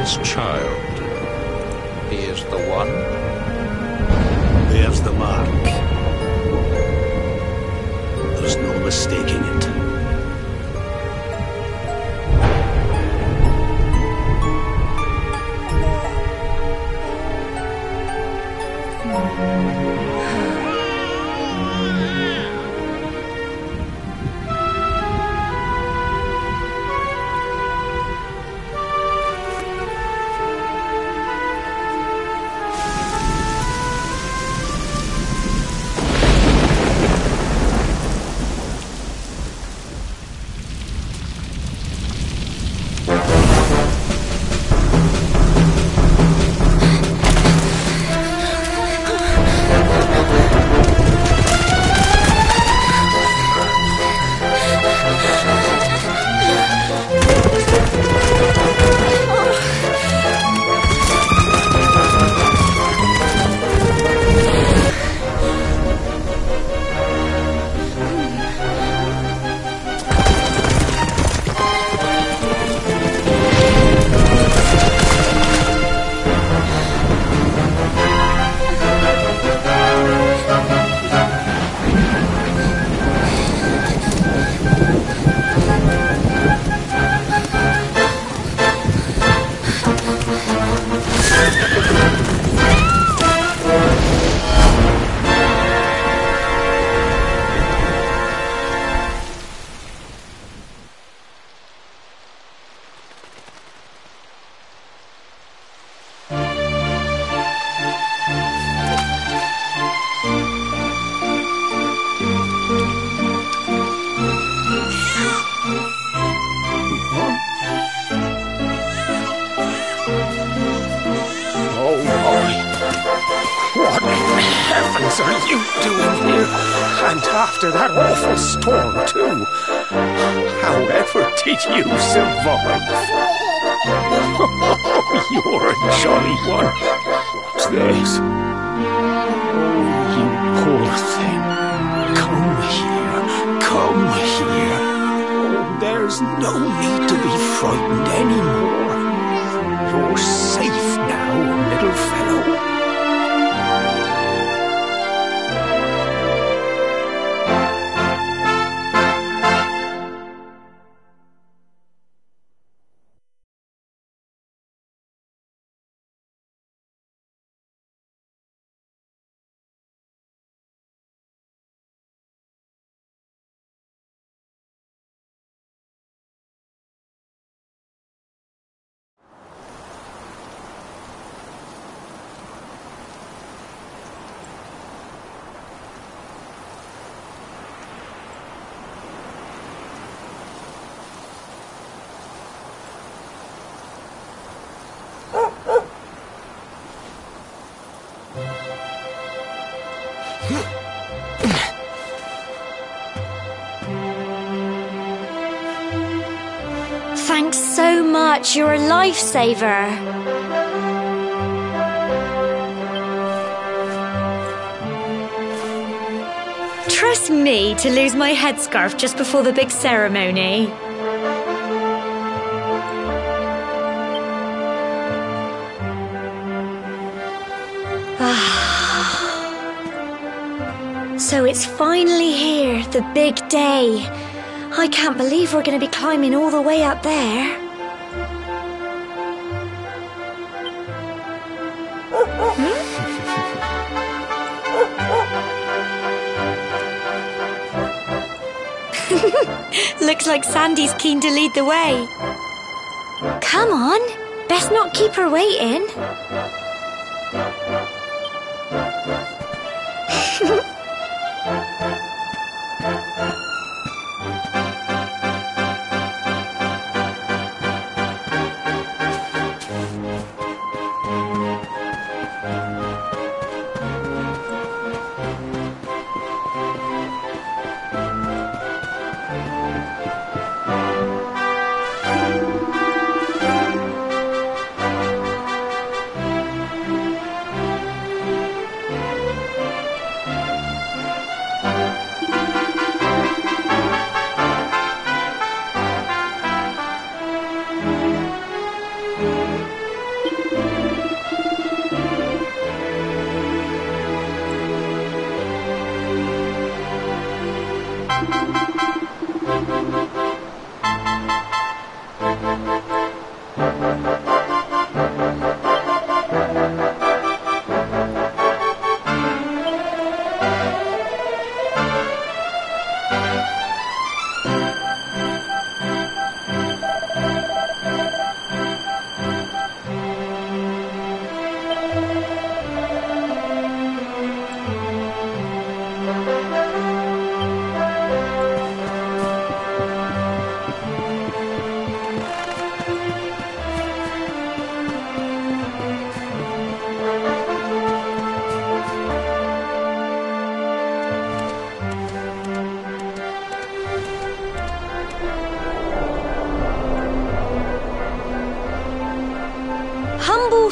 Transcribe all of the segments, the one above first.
this child. He is the one. There's the mark. There's no mistaking it. What in heavens are you doing here? And after that awful storm, too. However did you survive? Oh, you're a jolly one. What's this? Oh, you poor thing. Come here. Come here. Oh, there's no need to be frightened anymore. You're safe now, little fellow. Thanks so much, you're a lifesaver. Trust me to lose my headscarf just before the big ceremony. So it's finally here, the big day. I can't believe we're going to be climbing all the way up there. Looks like Sandy's keen to lead the way. Come on, best not keep her waiting.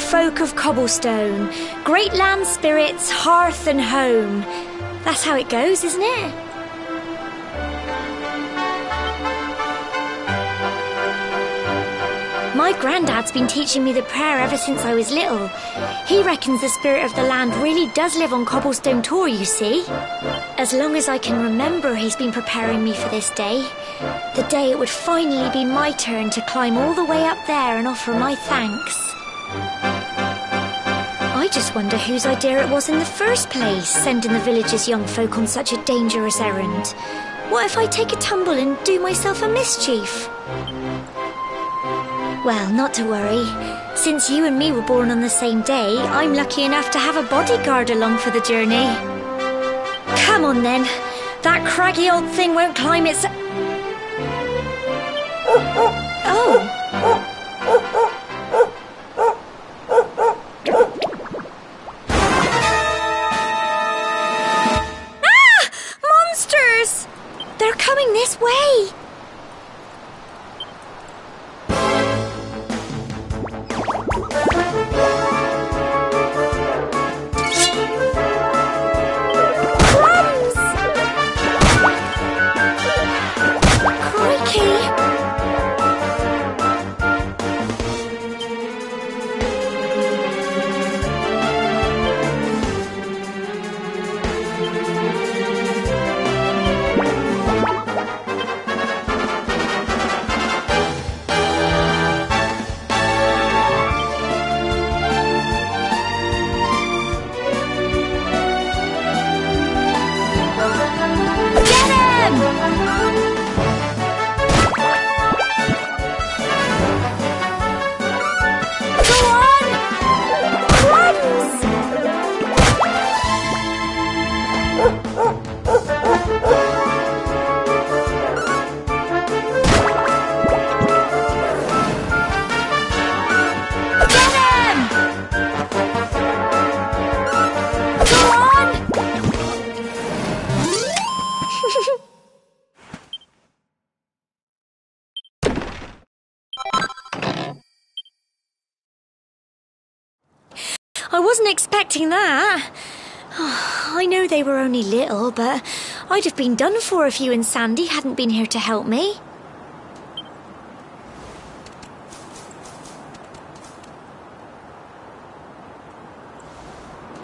folk of Cobblestone, great land spirits, hearth and home. That's how it goes, isn't it? My granddad's been teaching me the prayer ever since I was little. He reckons the spirit of the land really does live on Cobblestone Tor, you see. As long as I can remember, he's been preparing me for this day. The day it would finally be my turn to climb all the way up there and offer my thanks. I just wonder whose idea it was in the first place, sending the village's young folk on such a dangerous errand. What if I take a tumble and do myself a mischief? Well, not to worry. Since you and me were born on the same day, I'm lucky enough to have a bodyguard along for the journey. Come on then. That craggy old thing won't climb its... Oh. Ah! Monsters! They're coming this way. I wasn't expecting that. Oh, I know they were only little, but I'd have been done for if you and Sandy hadn't been here to help me.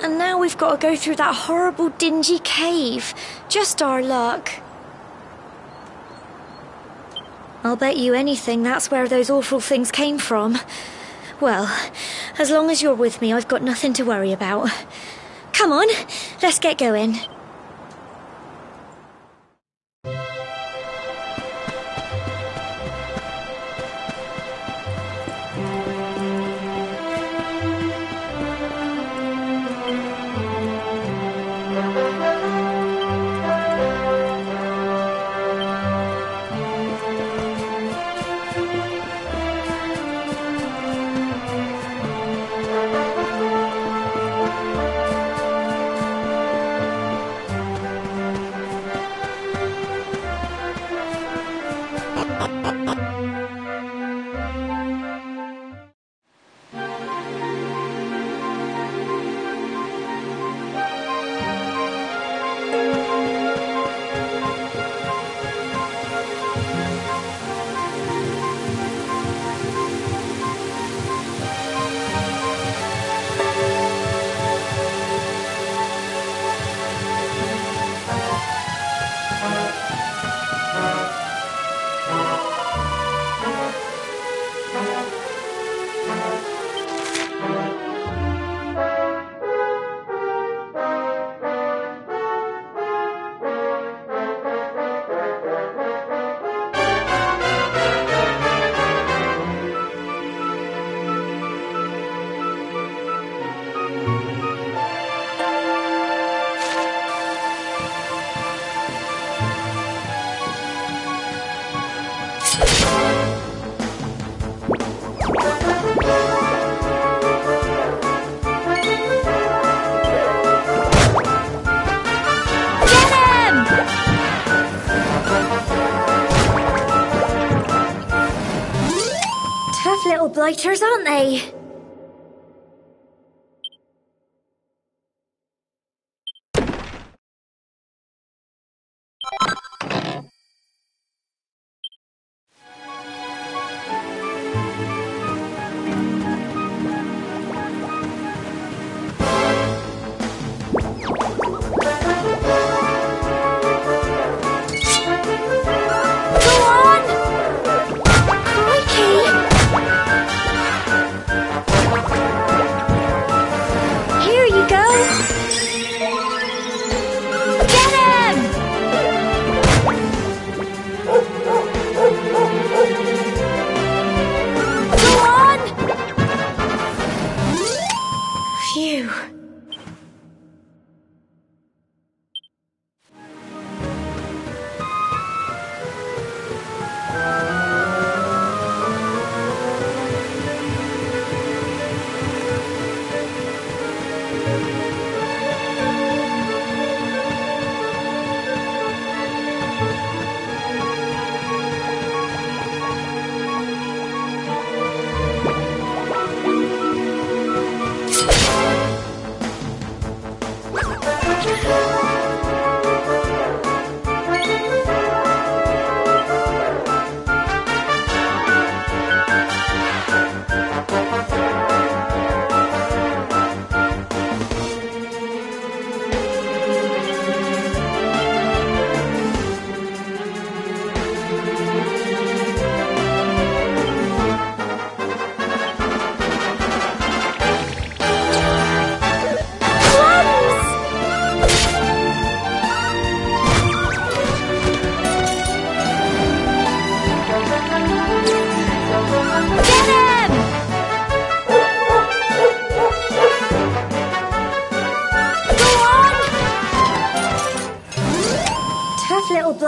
And now we've got to go through that horrible dingy cave. Just our luck. I'll bet you anything that's where those awful things came from. Well, as long as you're with me, I've got nothing to worry about. Come on, let's get going. Tough little blighters, aren't they?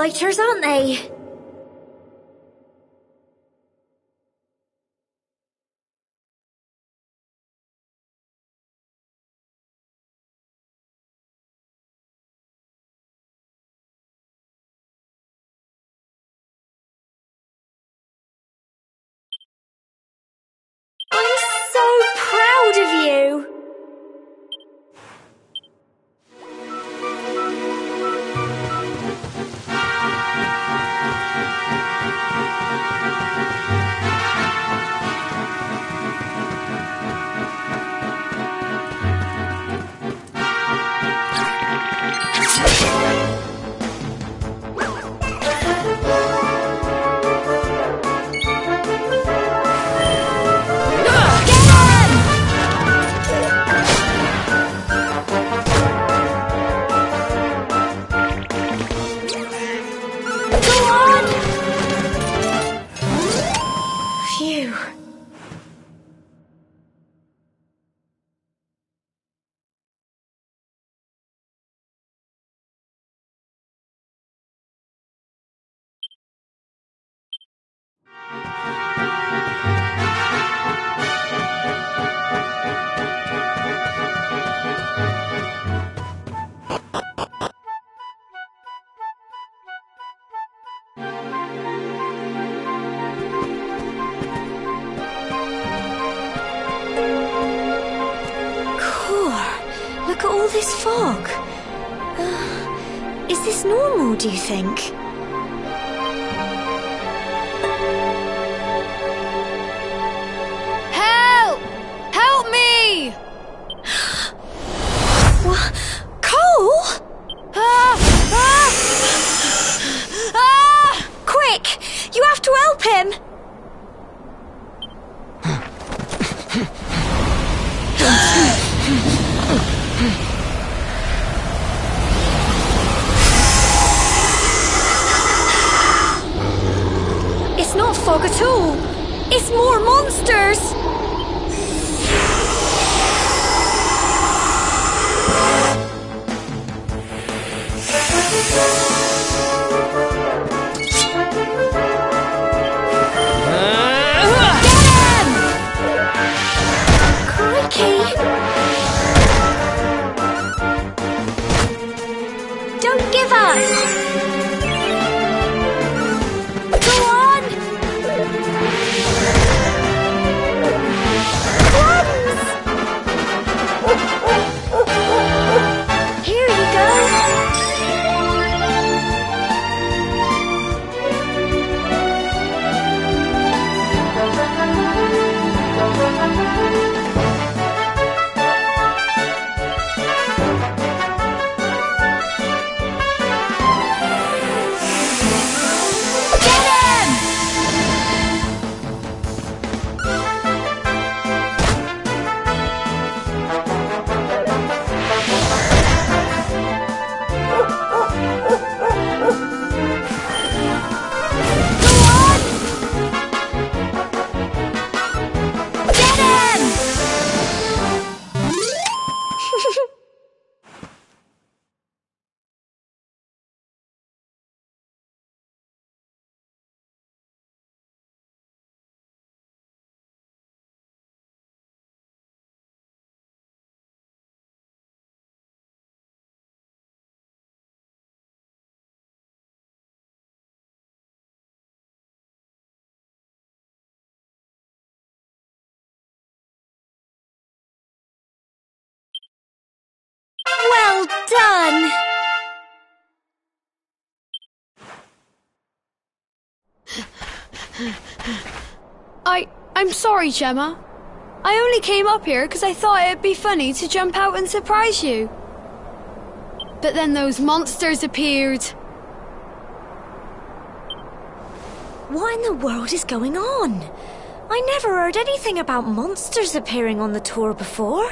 fighters, aren't they? I'm so proud of you! Phew. Look at all this fog. Is this normal, do you think? Help! Help me! What? Cole? Quick! You have to help him! It's not fog at all. It's more monsters. Get him! Crikey. Don't give up. Well done! I'm sorry, Gemma. I only came up here because I thought it'd be funny to jump out and surprise you. But then those monsters appeared. What in the world is going on? I never heard anything about monsters appearing on the tour before.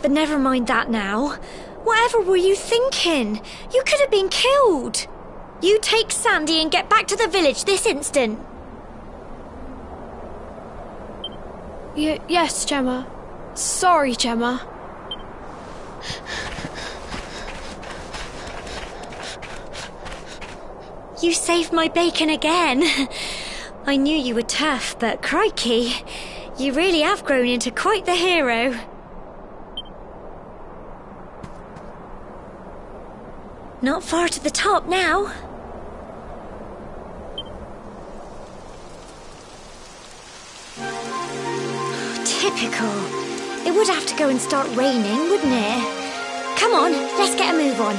But never mind that now. Whatever were you thinking? You could have been killed. You take Sandy and get back to the village this instant. Yes, Gemma. Sorry, Gemma. You saved my bacon again. I knew you were tough, but crikey, you really have grown into quite the hero. Not far to the top now. Typical. It would have to go and start raining, wouldn't it? Come on, let's get a move on.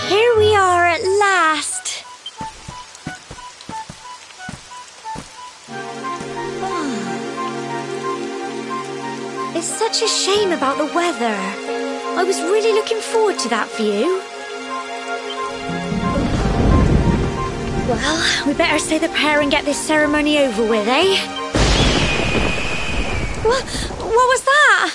Here we are at last. Oh. It's such a shame about the weather. I was really looking forward to that view. Well, we better say the prayer and get this ceremony over with, eh? What was that?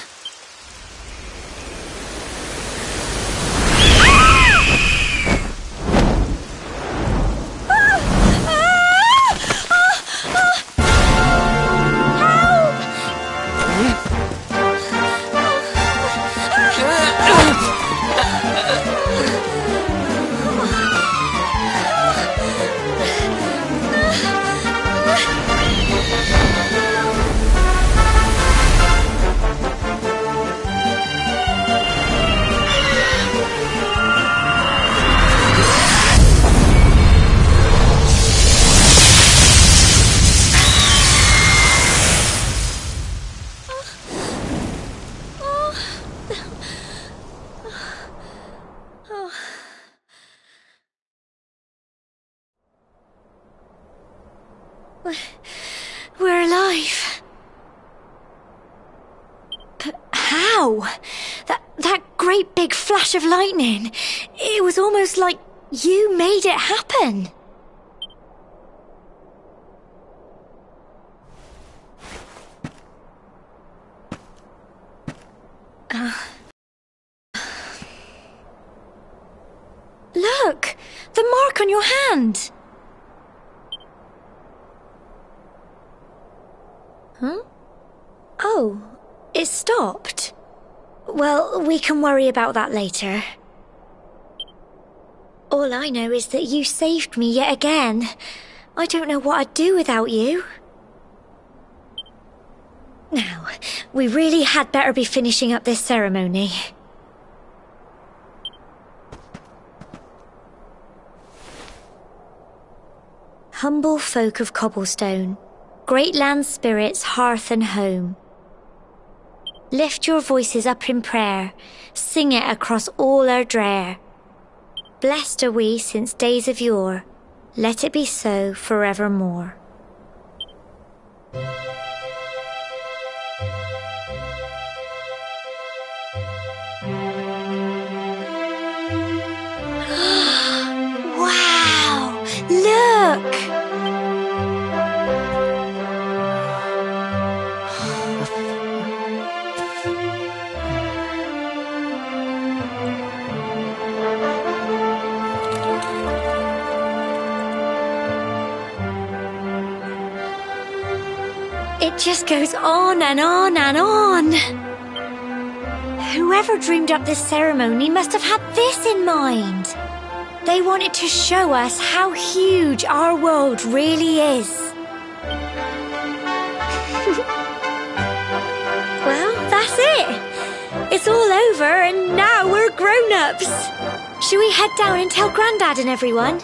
We're alive. But how? That great big flash of lightning. It was almost like you made it happen. Look! The mark on your hand! Huh? Oh, it stopped. Well, we can worry about that later. All I know is that you saved me yet again. I don't know what I'd do without you. Now, we really had better be finishing up this ceremony. Humble folk of Cobblestone, great land spirits, hearth and home. Lift your voices up in prayer, sing it across all our drear. Blessed are we since days of yore, let it be so forevermore. Wow! Look! It just goes on and on and on. Whoever dreamed up this ceremony must have had this in mind. They wanted to show us how huge our world really is. Well, that's it. It's all over and now we're grown-ups. Shall we head down and tell Grandad and everyone?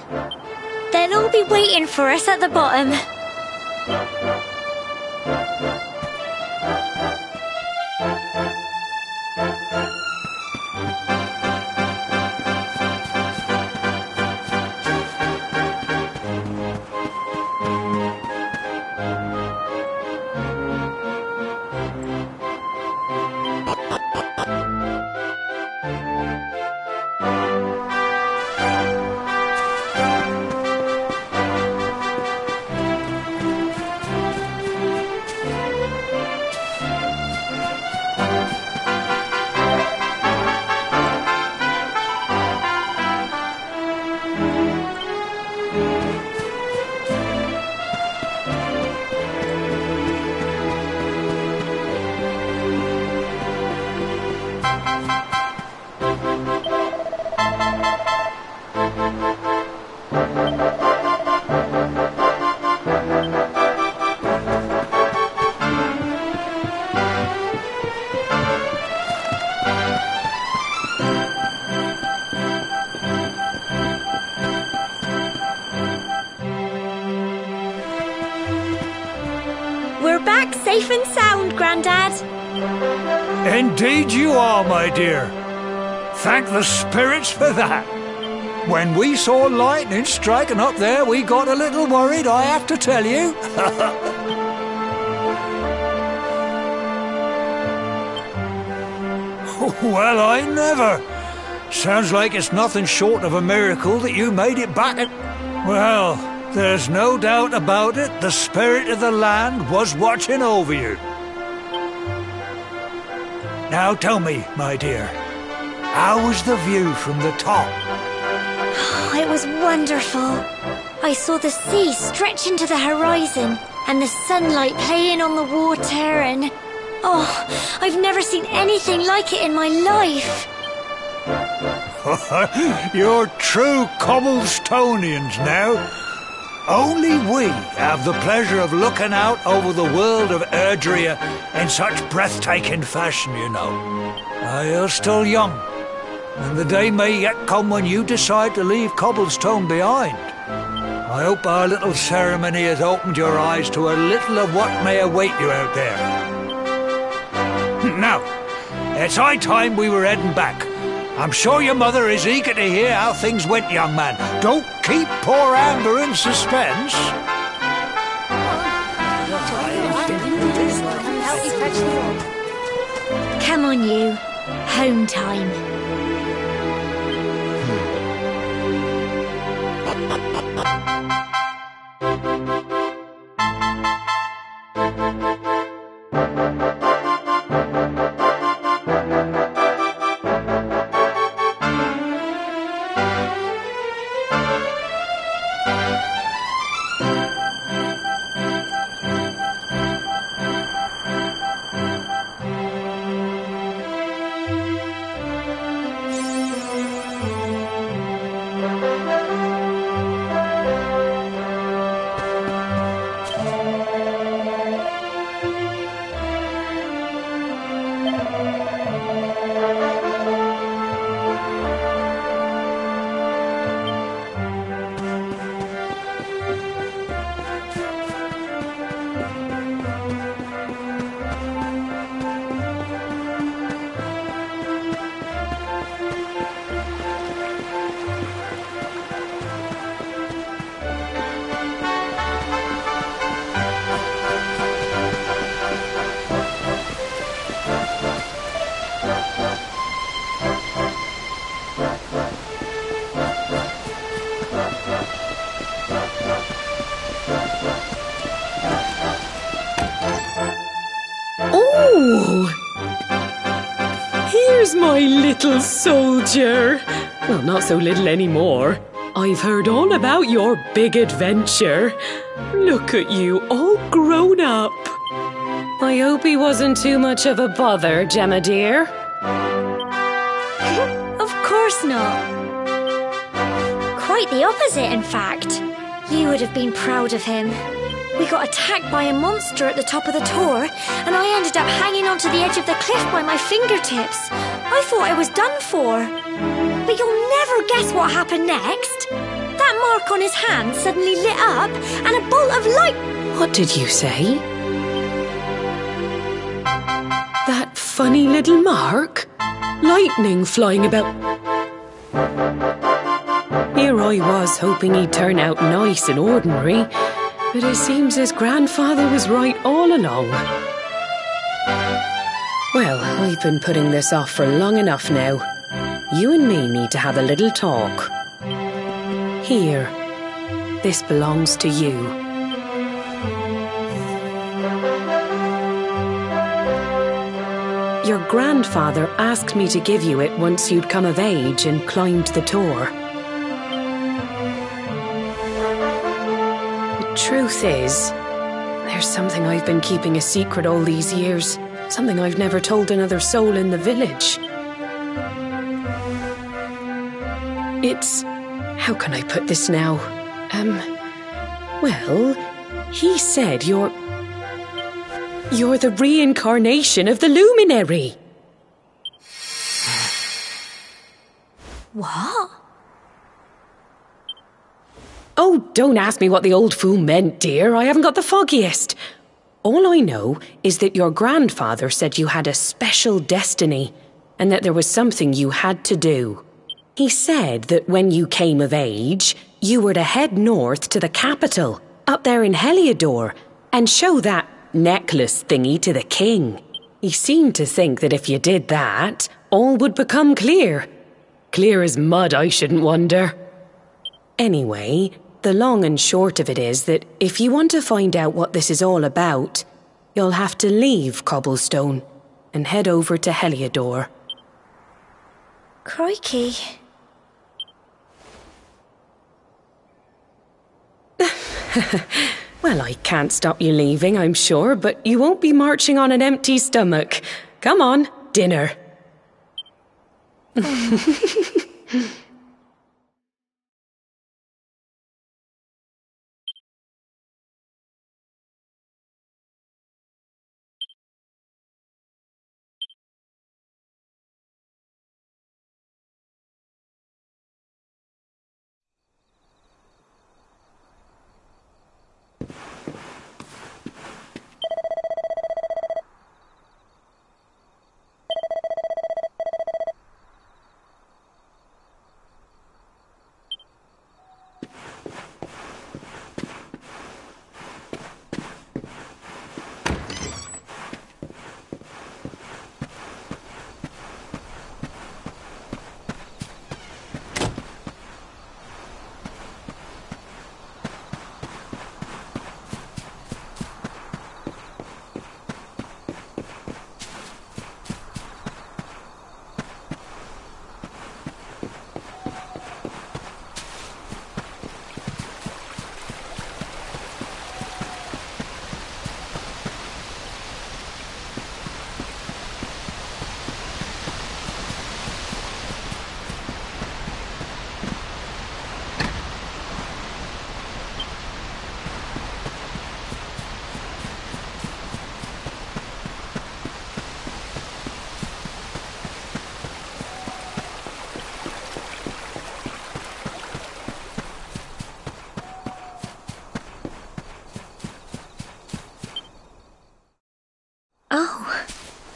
They'll all be waiting for us at the bottom. We're back safe and sound, Grandad. Indeed you are, my dear. Thank the spirits for that. When we saw lightning striking up there, we got a little worried, I have to tell you. Well, I never. Sounds like it's nothing short of a miracle that you made it back at... Well, there's no doubt about it, the spirit of the land was watching over you. Now tell me, my dear, how was the view from the top? It was wonderful. I saw the sea stretch into the horizon and the sunlight playing on the water and... Oh, I've never seen anything like it in my life. You're true Cobblestonians now. Only we have the pleasure of looking out over the world of Erdrea in such breathtaking fashion, you know. You're still young, and the day may yet come when you decide to leave Cobblestone behind. I hope our little ceremony has opened your eyes to a little of what may await you out there. Now, it's high time we were heading back. I'm sure your mother is eager to hear how things went, young man. Don't keep poor Amber in suspense. Come on, you. Home time. Here's my little soldier. Well, not so little anymore. I've heard all about your big adventure. Look at you, all grown up. I hope he wasn't too much of a bother, Gemma dear. Of course not. Quite the opposite, in fact. You would have been proud of him. We got attacked by a monster at the top of the Tor, and I ended up hanging onto the edge of the cliff by my fingertips. I thought I was done for. But you'll never guess what happened next. That mark on his hand suddenly lit up, and a bolt of light... What did you say? That funny little mark? Lightning flying about... Here I was hoping he'd turn out nice and ordinary, but it seems his grandfather was right all along. Well, I've been putting this off for long enough now. You and me need to have a little talk. Here, this belongs to you. Your grandfather asked me to give you it once you'd come of age and climbed the Tor. The truth is, there's something I've been keeping a secret all these years. Something I've never told another soul in the village. It's... how can I put this now? Well, he said you're the reincarnation of the luminary. What? Oh, don't ask me what the old fool meant, dear. I haven't got the foggiest. All I know is that your grandfather said you had a special destiny and that there was something you had to do. He said that when you came of age, you were to head north to the capital, up there in Heliodor, and show that necklace thingy to the king. He seemed to think that if you did that, all would become clear. Clear as mud, I shouldn't wonder. Anyway, the long and short of it is that if you want to find out what this is all about, you'll have to leave Cobblestone and head over to Heliodor. Crikey. Well, I can't stop you leaving, I'm sure, but you won't be marching on an empty stomach. Come on, dinner.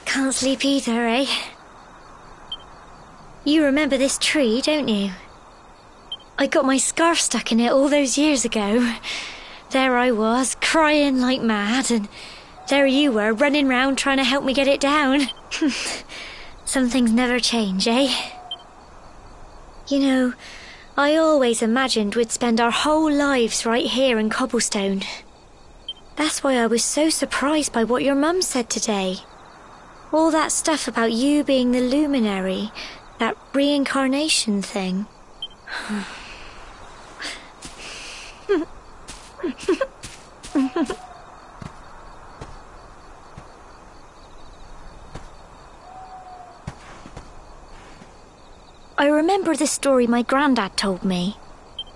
Can't sleep either, eh? You remember this tree, don't you? I got my scarf stuck in it all those years ago. There I was, crying like mad, and there you were, running round trying to help me get it down. Some things never change, eh? You know, I always imagined we'd spend our whole lives right here in Cobblestone. That's why I was so surprised by what your mum said today. All that stuff about you being the luminary, that reincarnation thing. I remember the story my granddad told me.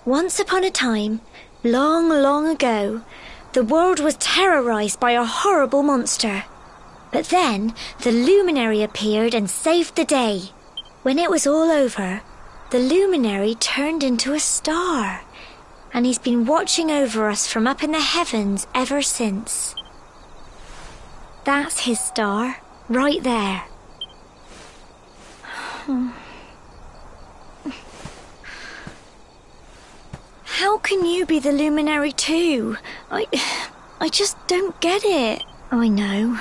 Once upon a time, long, long ago, the world was terrorized by a horrible monster. But then the luminary appeared and saved the day. When it was all over, the luminary turned into a star. And he's been watching over us from up in the heavens ever since. That's his star, right there. How can you be the luminary too? I just don't get it. I know.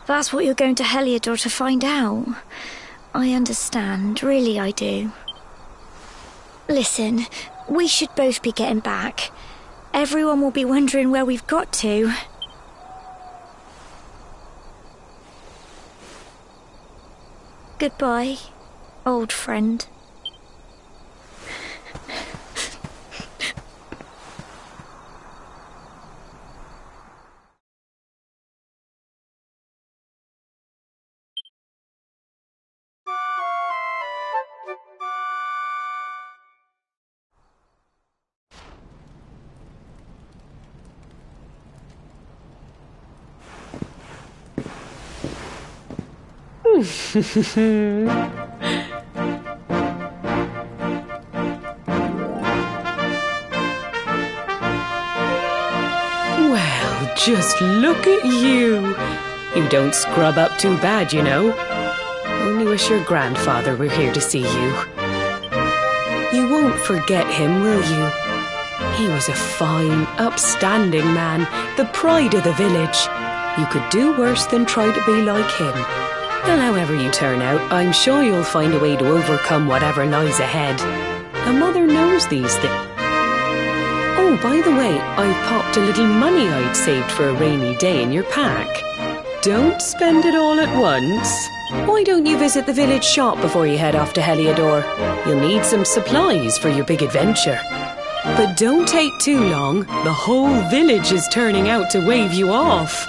That's what you're going to Heliodor to find out. I understand, really I do. Listen, we should both be getting back. Everyone will be wondering where we've got to. Goodbye, old friend. Well, just look at you. You don't scrub up too bad, you know. Only wish your grandfather were here to see you. You won't forget him, will you? He was a fine, upstanding man, the pride of the village. You could do worse than try to be like him. Well, however you turn out, I'm sure you'll find a way to overcome whatever lies ahead. A mother knows these things. Oh, by the way, I've popped a little money I'd saved for a rainy day in your pack. Don't spend it all at once. Why don't you visit the village shop before you head off to Heliodor? You'll need some supplies for your big adventure. But don't take too long. The whole village is turning out to wave you off.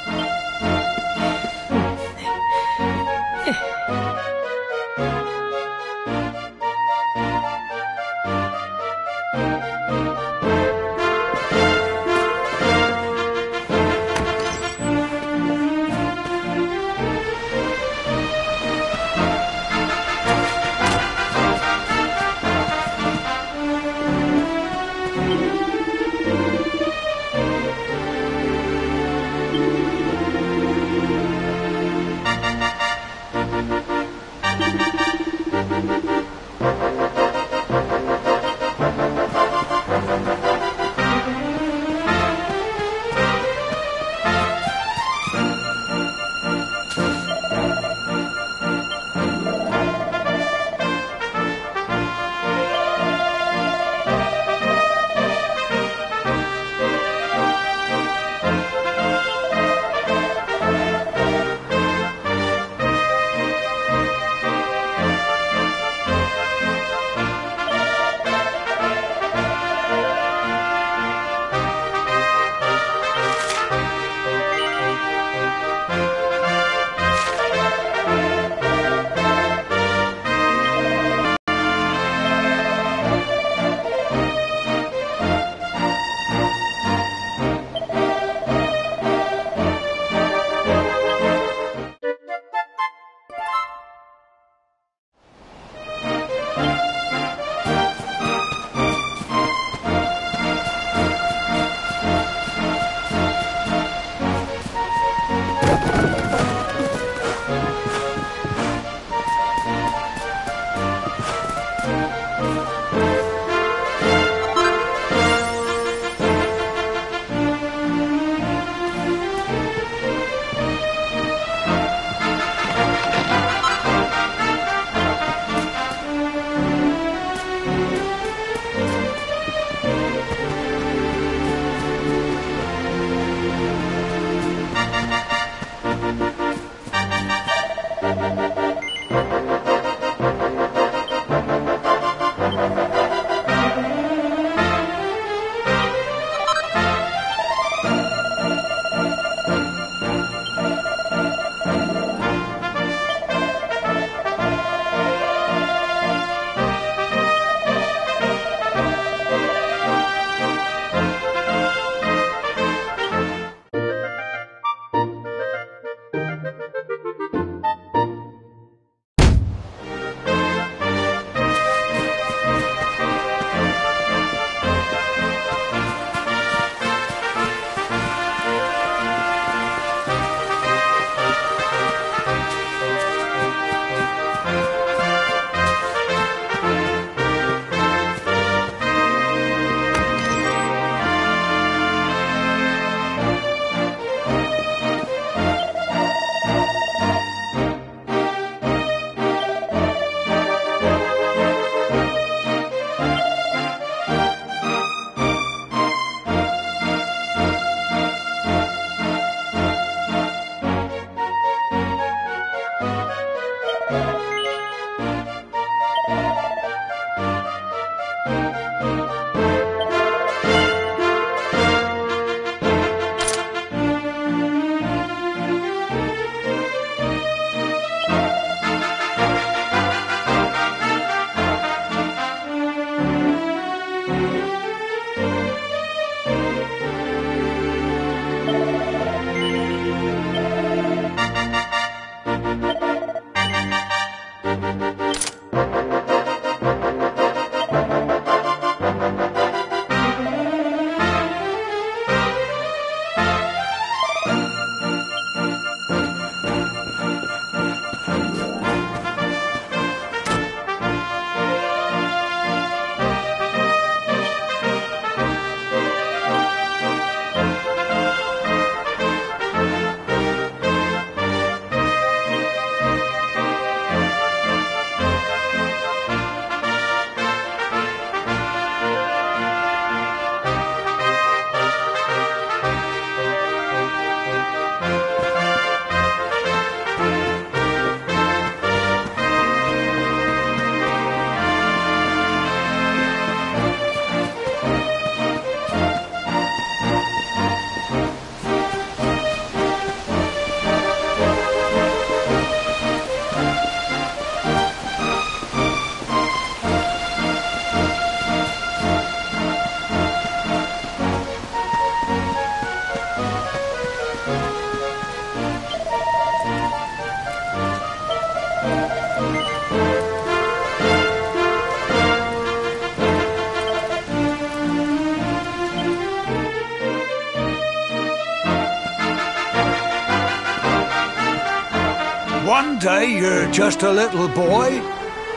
One day you're just a little boy,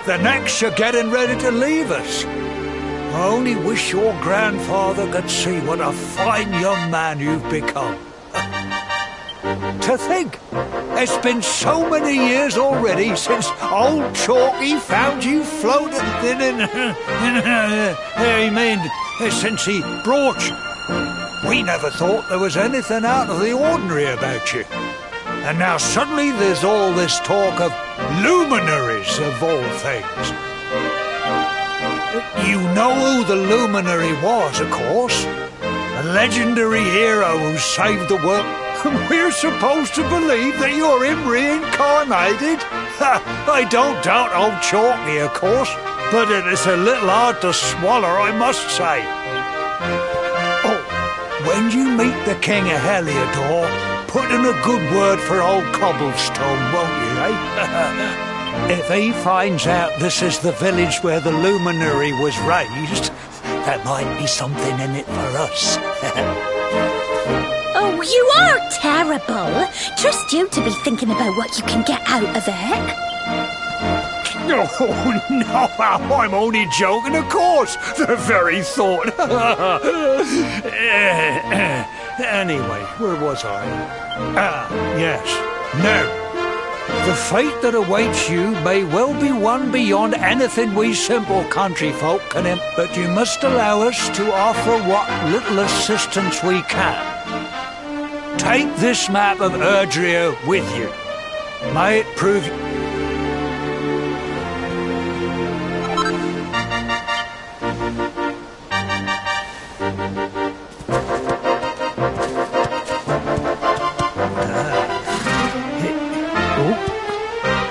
the next you're getting ready to leave us. I only wish your grandfather could see what a fine young man you've become. To think, it's been so many years already since old Chalky found you floating since he brought you. We never thought there was anything out of the ordinary about you. And now suddenly there's all this talk of luminaries of all things. You know who the luminary was, of course. A legendary hero who saved the world. We're supposed to believe that you're him reincarnated? I don't doubt old Chalky, of course, but it is a little hard to swallow, I must say. Oh, when you meet the King of Heliodor, put in a good word for old Cobblestone, won't you, eh? If he finds out this is the village where the luminary was raised, there might be something in it for us. Oh, you are terrible. Trust you to be thinking about what you can get out of it. No, no, I'm only joking, of course. The very thought. Anyway, where was I? Yes. Now, the fate that awaits you may well be one beyond anything we simple country folk can but you must allow us to offer what little assistance we can. Take this map of Erdrea with you. May it prove...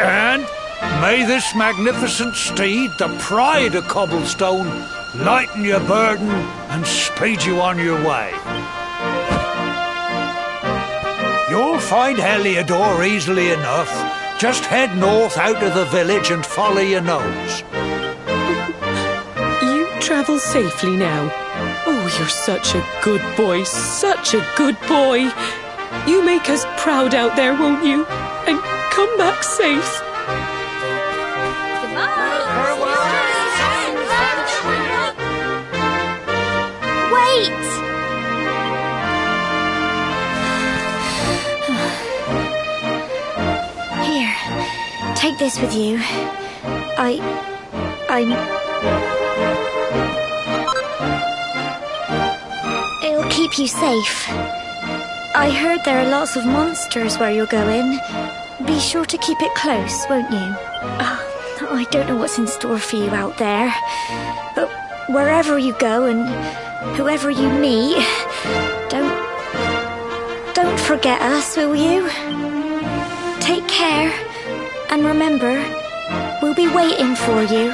And may this magnificent steed, the pride of Cobblestone, lighten your burden and speed you on your way. You'll find Heliodor easily enough. Just head north out of the village and follow your nose. You travel safely now. Oh, you're such a good boy, such a good boy. You make us proud out there, won't you? And come back safe. Wait! Here, take this with you. It'll keep you safe. I heard there are lots of monsters where you're going. Be sure to keep it close, won't you? Oh, I don't know what's in store for you out there. But wherever you go and whoever you meet, don't forget us, will you? Take care, and remember, we'll be waiting for you.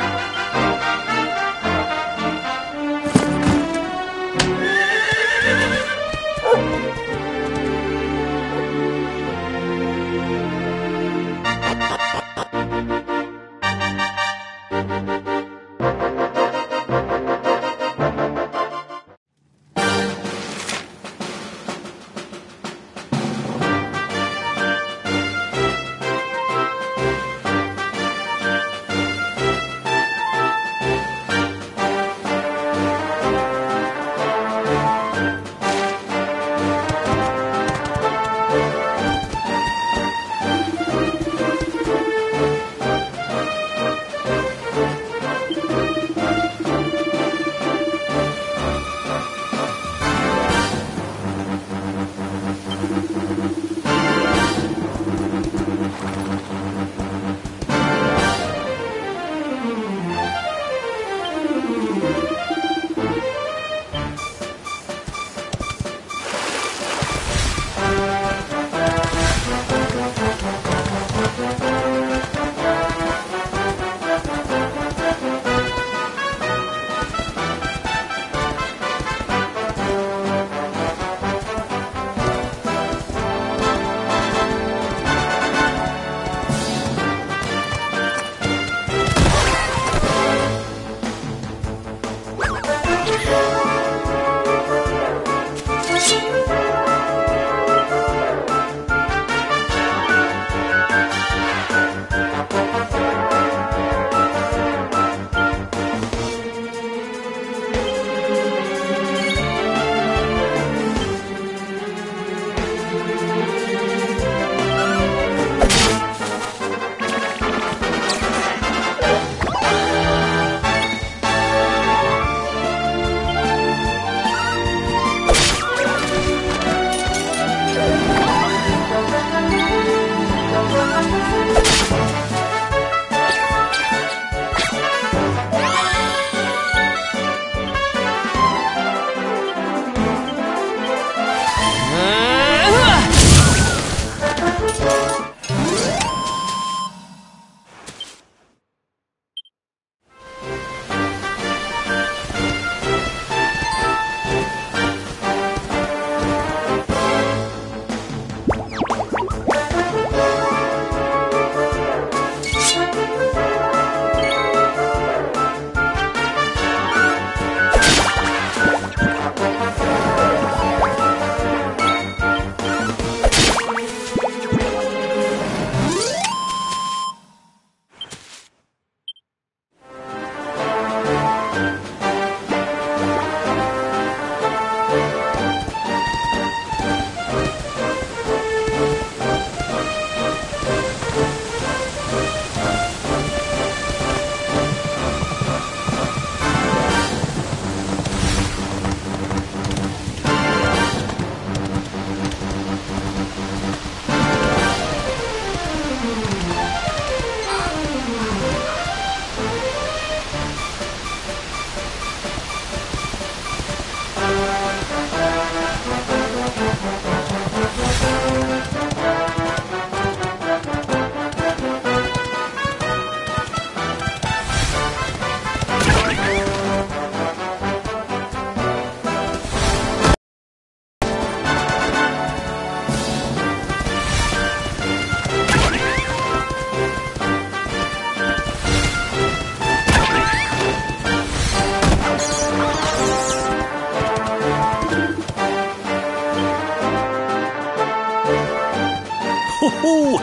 Oh,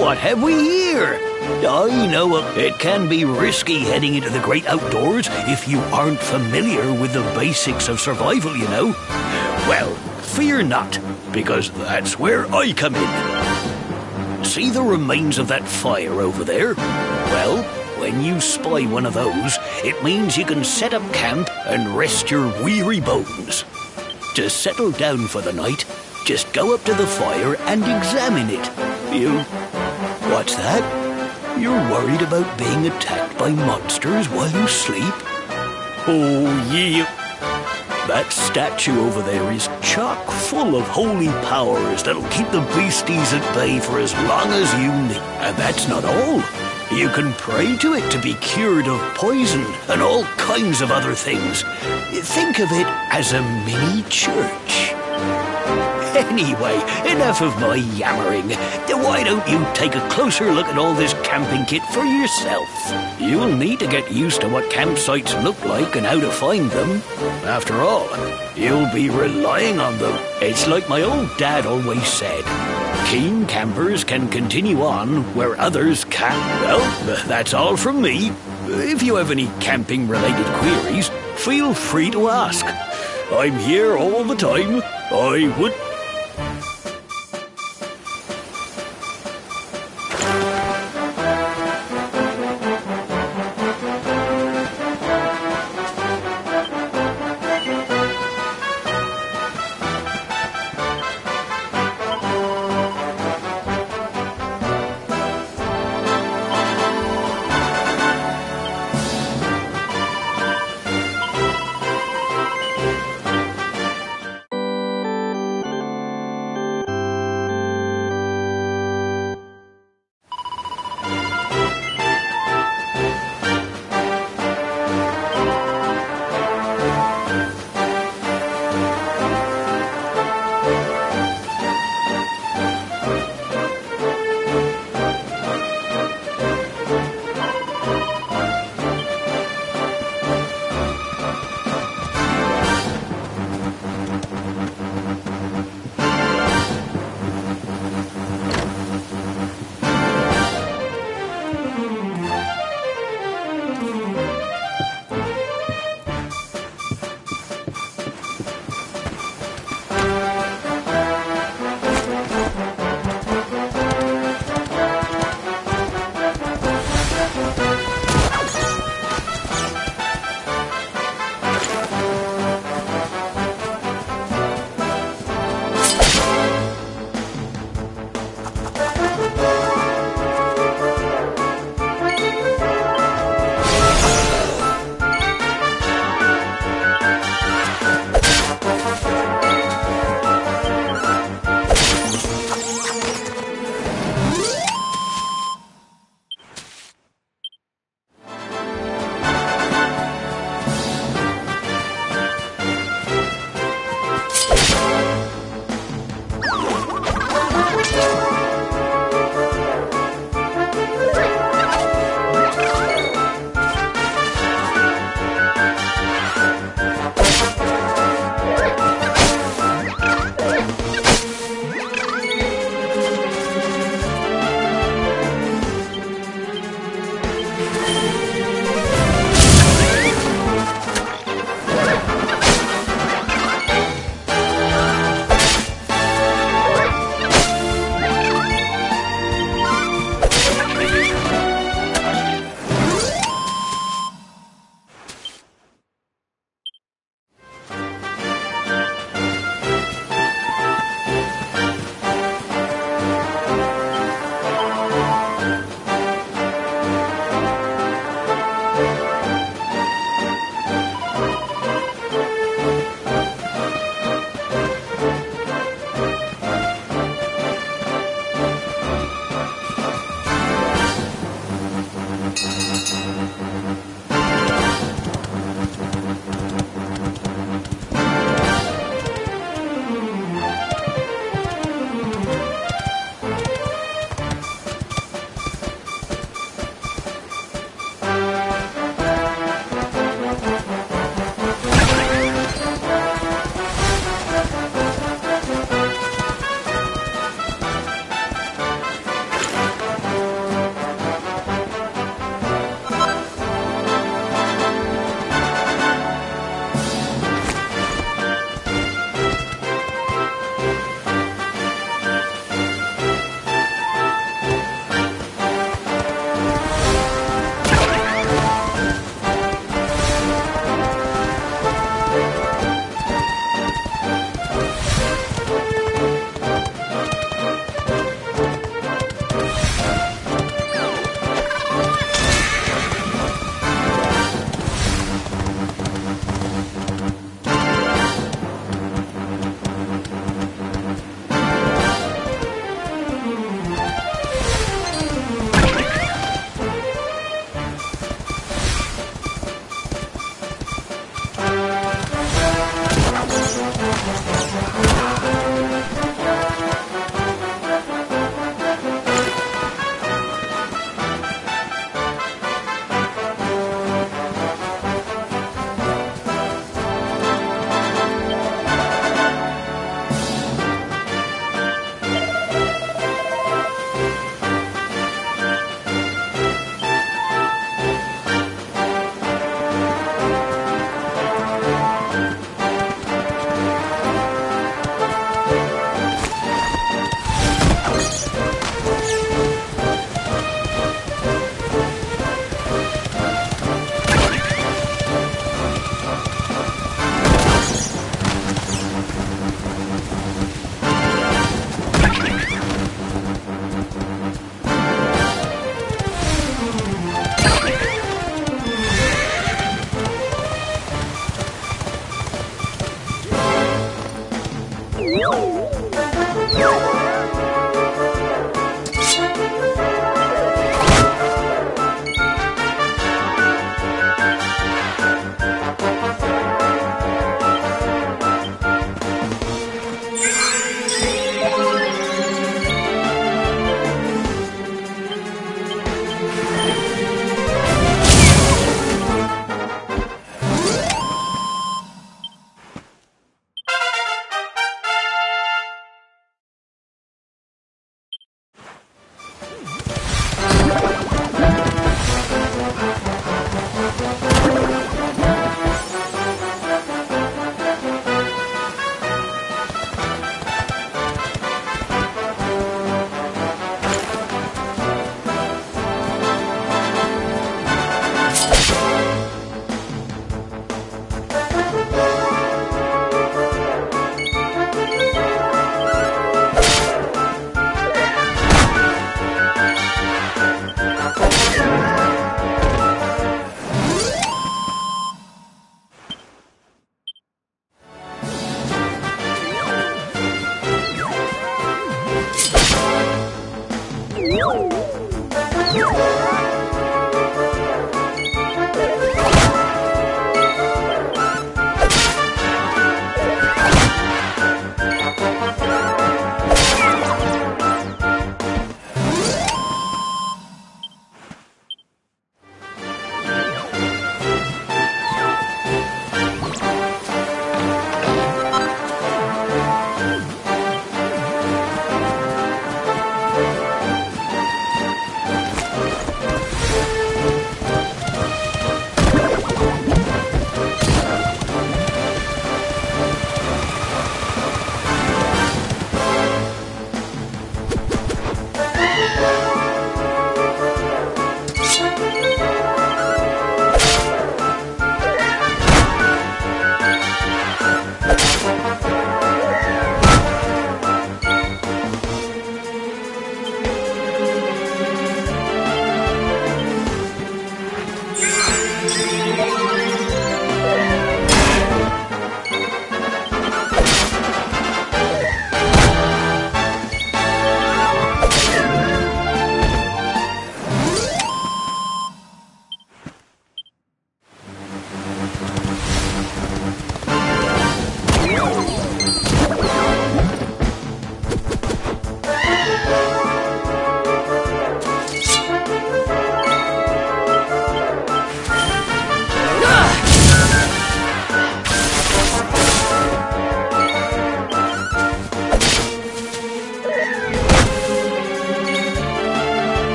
what have we here? I know it can be risky heading into the great outdoors if you aren't familiar with the basics of survival, you know. Well, fear not, because that's where I come in. See the remains of that fire over there? Well, when you spy one of those, it means you can set up camp and rest your weary bones. To settle down for the night, just go up to the fire and examine it. What's that? You're worried about being attacked by monsters while you sleep? Oh, yeah. That statue over there is chock full of holy powers that'll keep the beasties at bay for as long as you need. And that's not all. You can pray to it to be cured of poison and all kinds of other things. Think of it as a mini church. Anyway, enough of my yammering. Why don't you take a closer look at all this camping kit for yourself? You'll need to get used to what campsites look like and how to find them. After all, you'll be relying on them. It's like my old dad always said. Keen campers can continue on where others can't. Well, that's all from me. If you have any camping-related queries, feel free to ask. I'm here all the time. I would...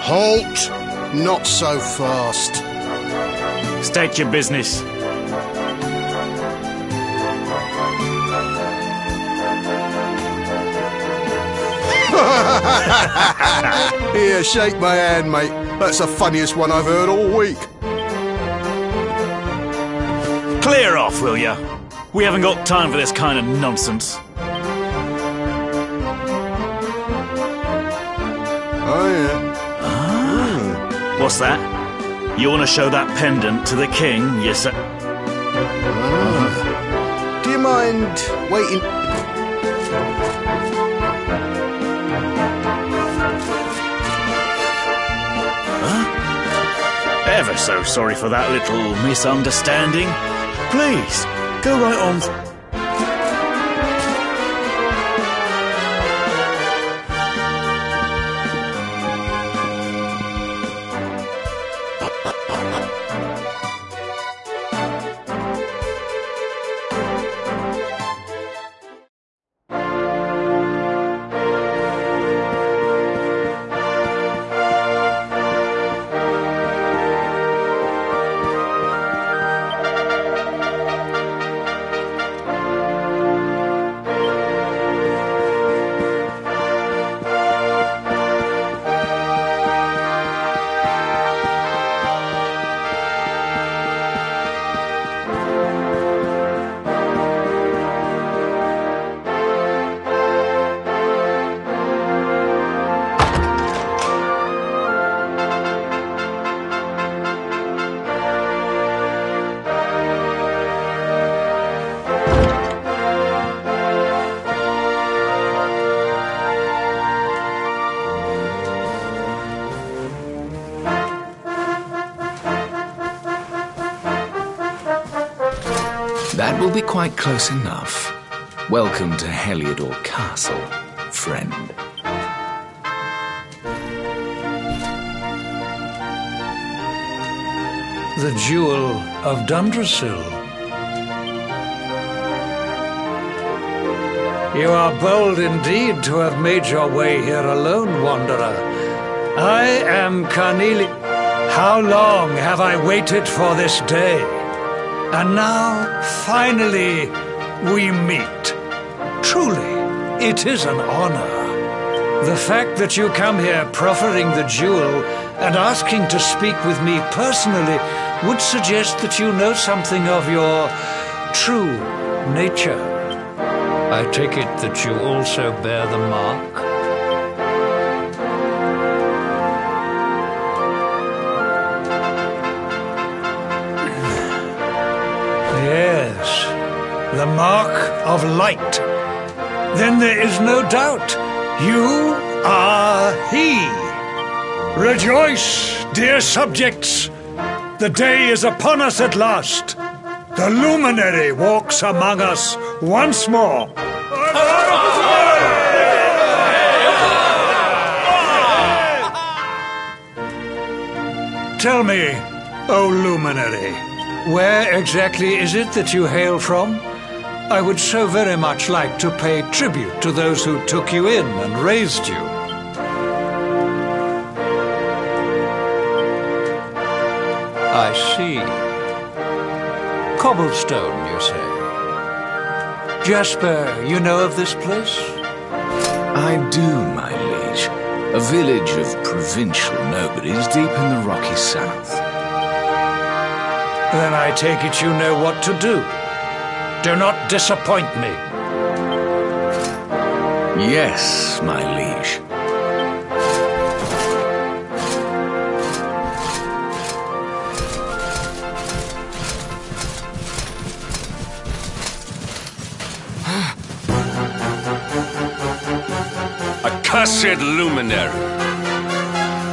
Halt! Not so fast. State your business. Here, shake my hand, mate. That's the funniest one I've heard all week. Clear off, will ya? We haven't got time for this kind of nonsense. Oh, yeah. What's that? You want to show that pendant to the king, yes sir? Do you mind waiting? Ever so sorry for that little misunderstanding. Please, go right on. That will be quite close enough. Welcome to Heliodor Castle, friend. The Jewel of Dundrasil. You are bold indeed to have made your way here alone, Wanderer. I am Carnelie. How long have I waited for this day? And now, finally, we meet. Truly, it is an honor. The fact that you come here proffering the jewel and asking to speak with me personally would suggest that you know something of your true nature. I take it that you also bear the mark? Yes, the mark of light. Then there is no doubt. You are he. Rejoice, dear subjects. The day is upon us at last. The luminary walks among us once more. Tell me, O luminary, where exactly is it that you hail from? I would so very much like to pay tribute to those who took you in and raised you. I see. Cobblestone, you say? Jasper, you know of this place? I do, my liege. A village of provincial nobodies deep in the rocky south. Then I take it you know what to do. Do not disappoint me. Yes, my liege. Accursed luminary!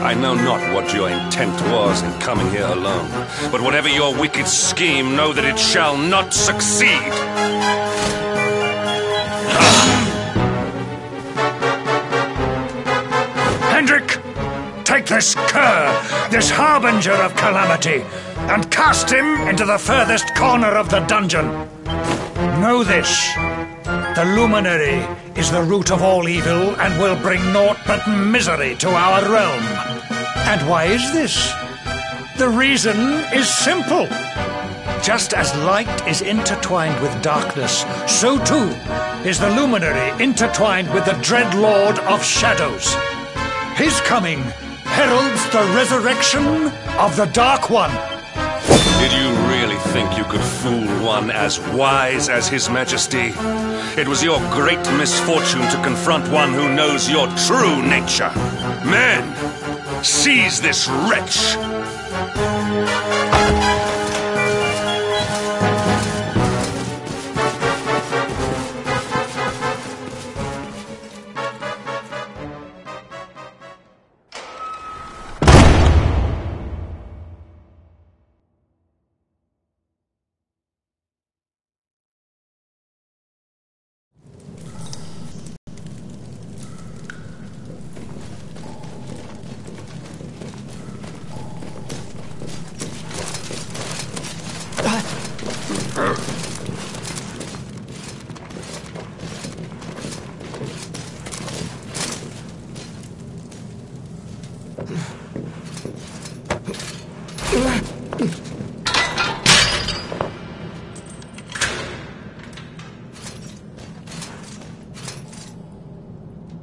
I know not what your intent was in coming here alone, but whatever your wicked scheme, know that it shall not succeed! Hendrik, take this cur, this harbinger of calamity, and cast him into the furthest corner of the dungeon. Know this. The luminary is the root of all evil and will bring naught but misery to our realm. And why is this? The reason is simple. Just as light is intertwined with darkness, so too is the Luminary intertwined with the Dread Lord of Shadows. His coming heralds the resurrection of the Dark One. Did you really think you could fool one as wise as His Majesty? It was your great misfortune to confront one who knows your true nature. Men, seize this wretch!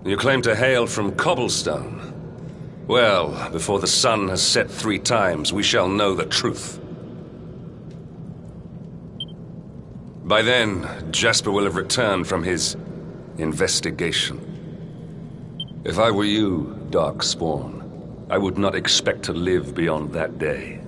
You claim to hail from Cobblestone. Well, before the sun has set 3 times, we shall know the truth. By then, Jasper will have returned from his investigation. If I were you, Darkspawn, I would not expect to live beyond that day.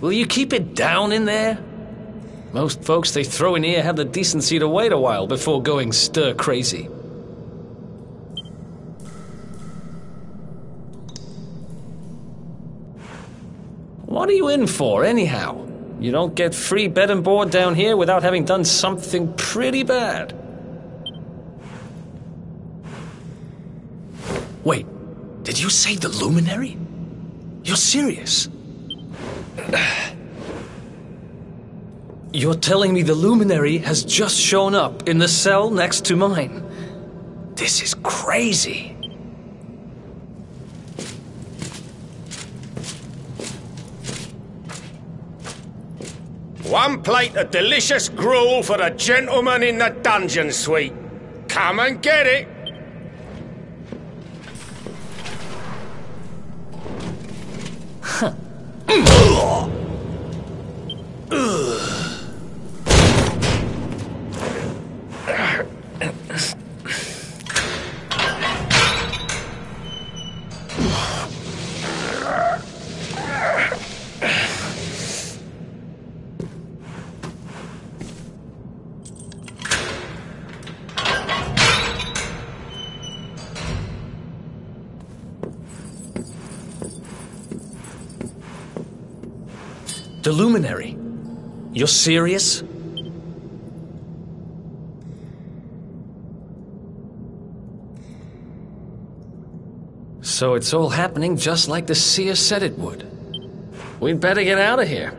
Will you keep it down in there? Most folks they throw in here have the decency to wait a while before going stir crazy. What are you in for, anyhow? You don't get free bed and board down here without having done something pretty bad. Wait, did you say the Luminary? You're serious? You're telling me the Luminary has just shown up in the cell next to mine? This is crazy. One plate of delicious gruel for the gentleman in the dungeon suite. Come and get it. Huh. The Luminary? You're serious? So it's all happening just like the seer said it would. We'd better get out of here.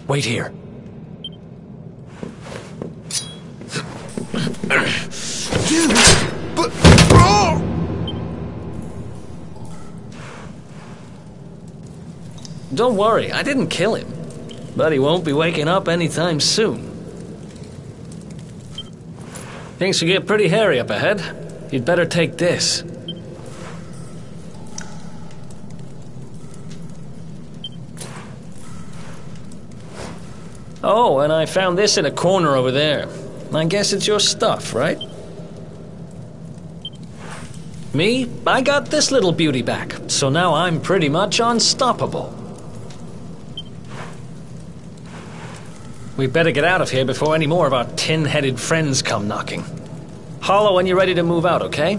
Wait here. Don't worry, I didn't kill him. But he won't be waking up anytime soon. Things should get pretty hairy up ahead. You'd better take this. Oh, and I found this in a corner over there. I guess it's your stuff, right? Me? I got this little beauty back, so now I'm pretty much unstoppable. We better get out of here before any more of our tin-headed friends come knocking. Holler when you're ready to move out, okay?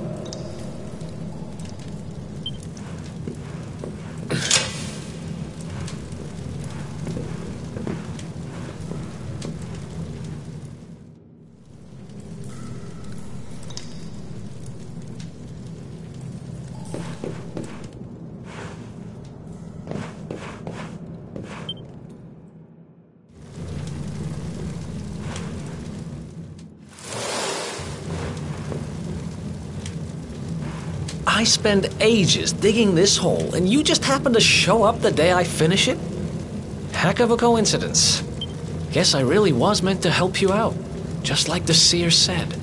I spend ages digging this hole, and you just happen to show up the day I finish it? Heck of a coincidence. Guess I really was meant to help you out, just like the seer said.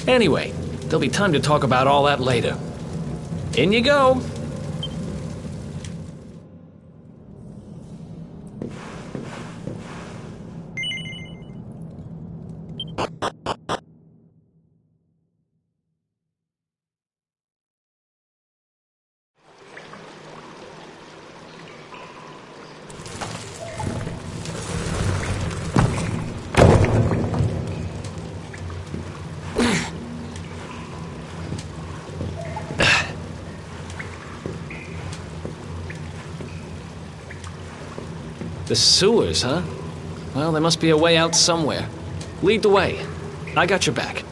Anyway, there'll be time to talk about all that later. In you go. The sewers, huh? Well, there must be a way out somewhere. Lead the way. I got your back.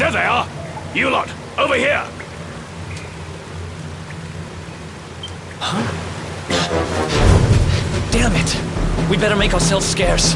There they are! You lot, over here! Huh? Damn it! We better make ourselves scarce.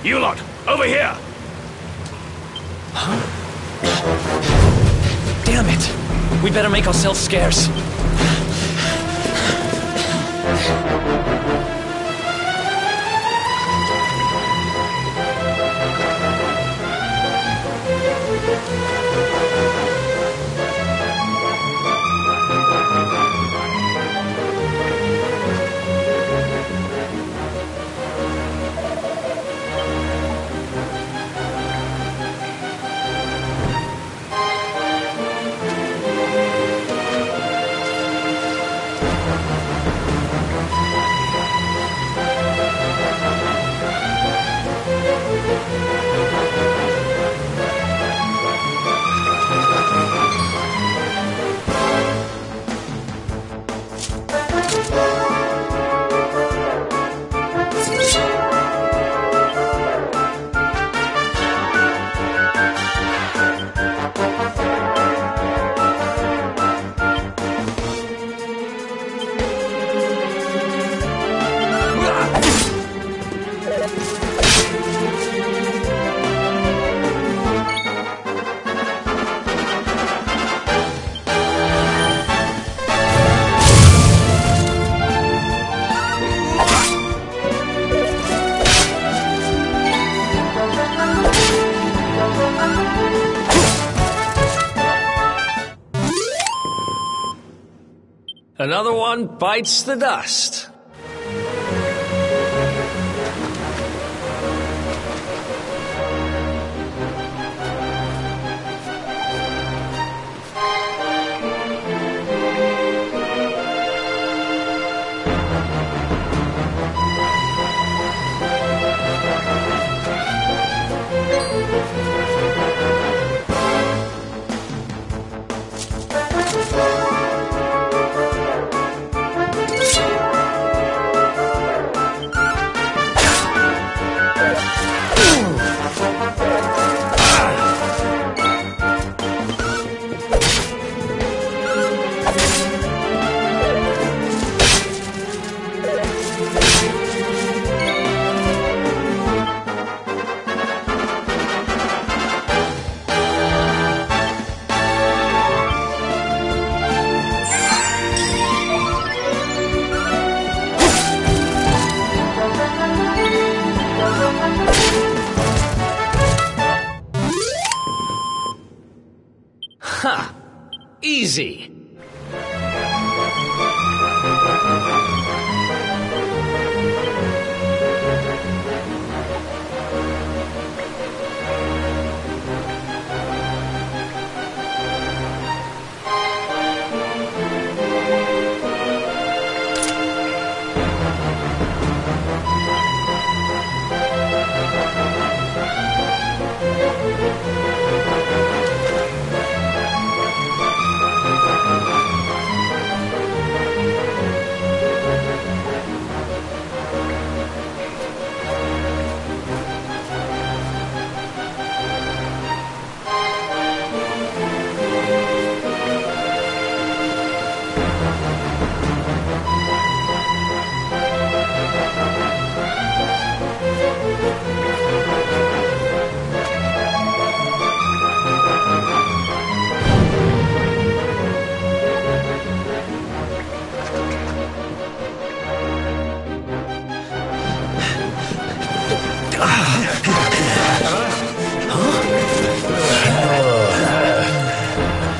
You lot, over here! Huh? Damn it! We better make ourselves scarce. Another one bites the dust. Ha! Easy.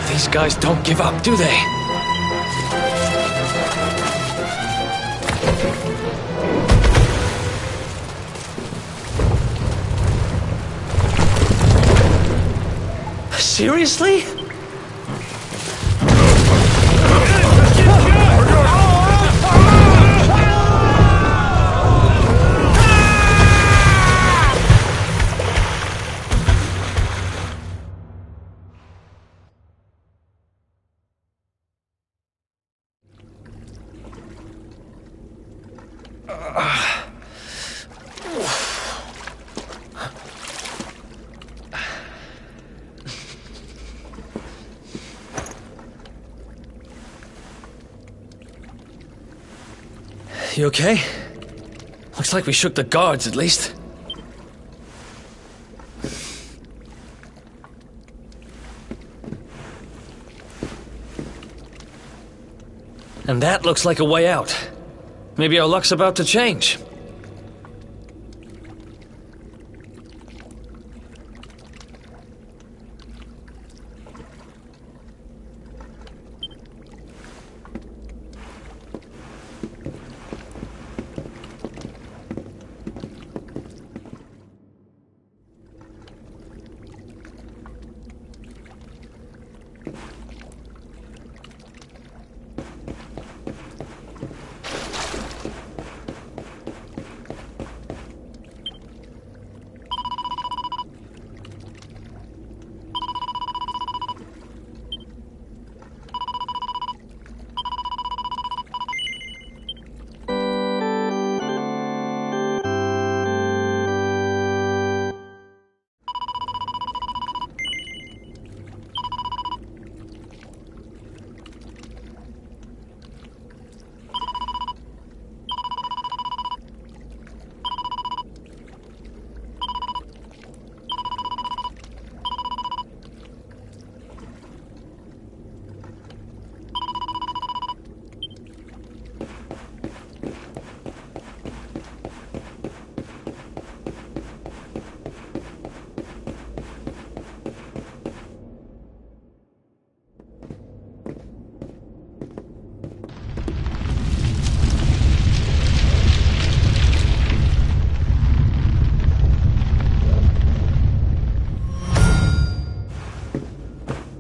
These guys don't give up, do they? Seriously? You okay? Looks like we shook the guards, at least. And that looks like a way out. Maybe our luck's about to change.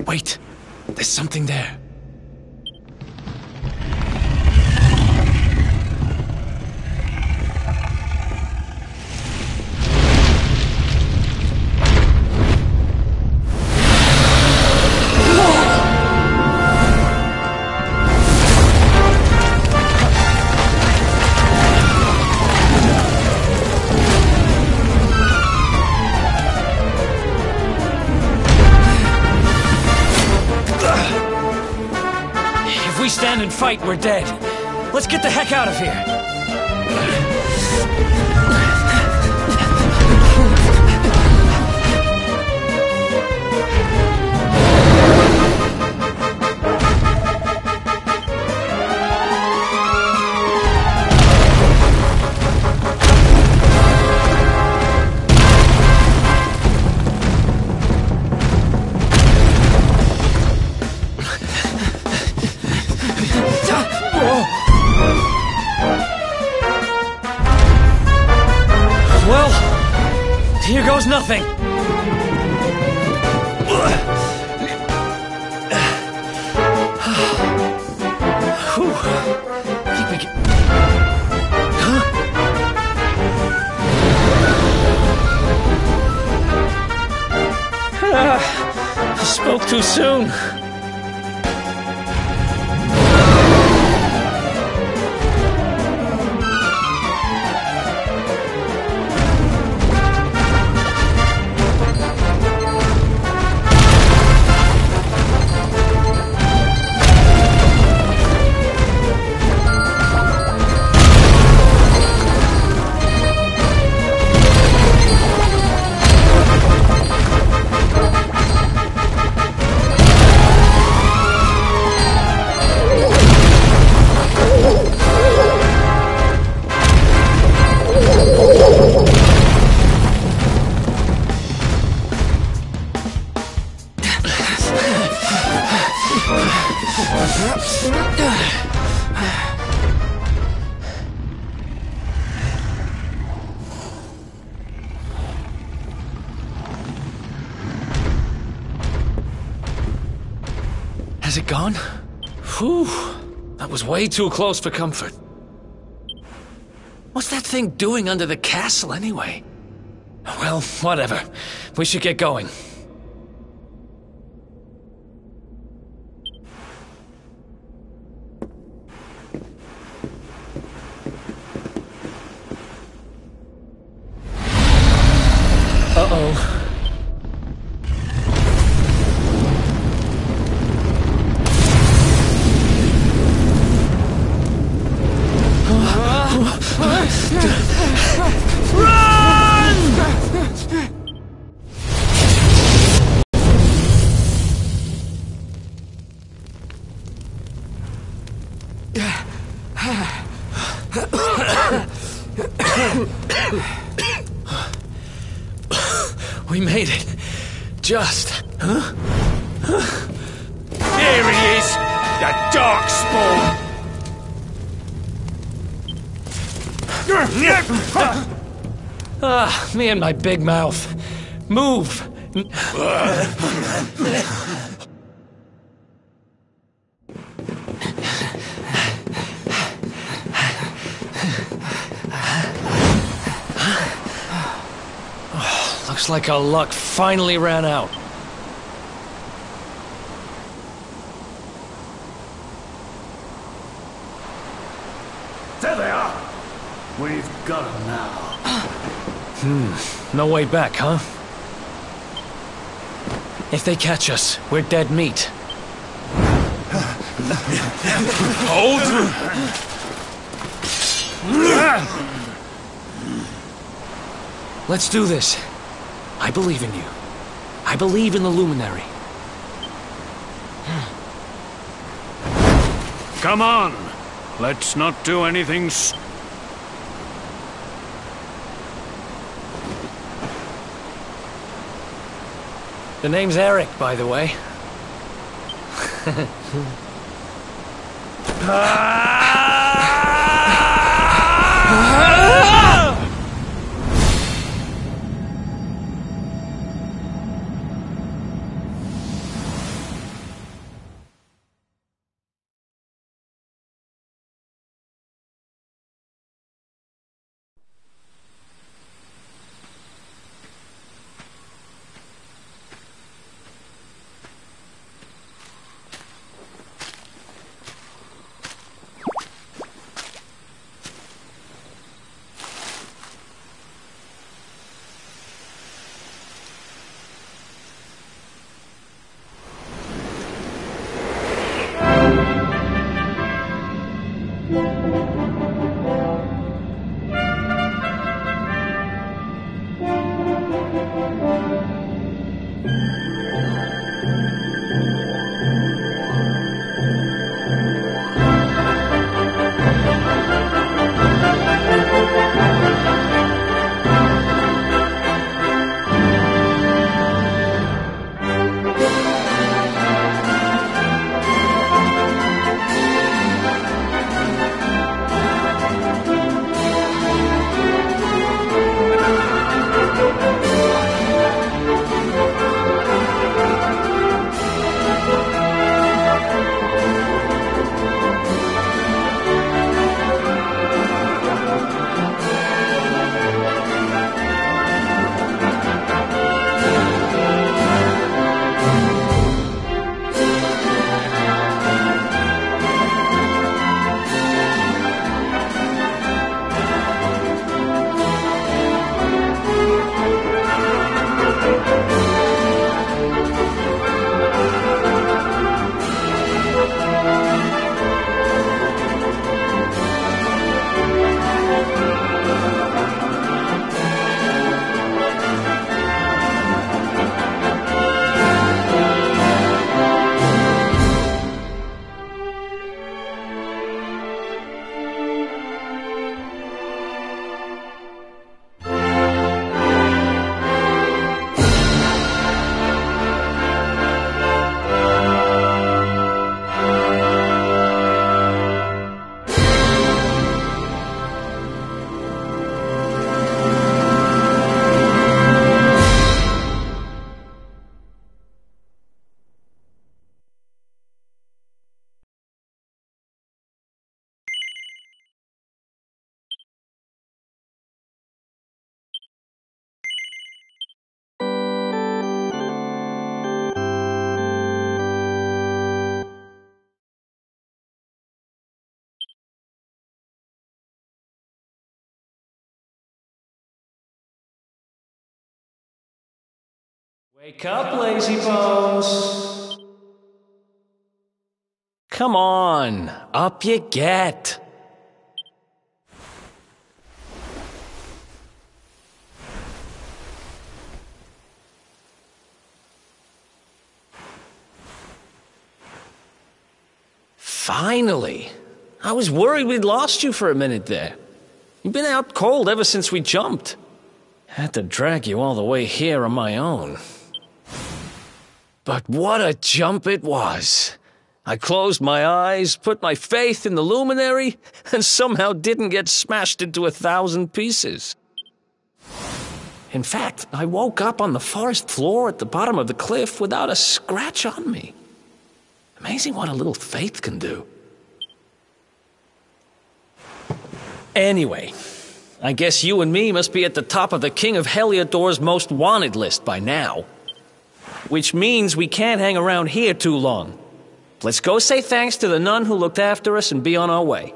Wait, there's something there. If we stand and fight, we're dead. Let's get the heck out of here. Well, here goes nothing. Whew. I think we can... Huh? I spoke too soon. Has it gone? Whew. That was way too close for comfort. What's that thing doing under the castle, anyway? Well, whatever. We should get going. Uh-oh. Run! We made it. Just. Huh? There he is! The Darkspawn! Me and my big mouth. Move! Looks like our luck finally ran out. There they are. We've got them now. No way back, huh? If they catch us, we're dead meat. Hold! Let's do this. I believe in you. I believe in the Luminary. Come on. Let's not do anything The name's Eric, by the way. Wake up, lazy bones! Come on, up you get! Finally! I was worried we'd lost you for a minute there. You've been out cold ever since we jumped. Had to drag you all the way here on my own. But what a jump it was. I closed my eyes, put my faith in the luminary, and somehow didn't get smashed into 1,000 pieces. In fact, I woke up on the forest floor at the bottom of the cliff without a scratch on me. Amazing what a little faith can do. Anyway, I guess you and me must be at the top of the King of Heliodor's most wanted list by now. Which means we can't hang around here too long. Let's go say thanks to the nun who looked after us and be on our way.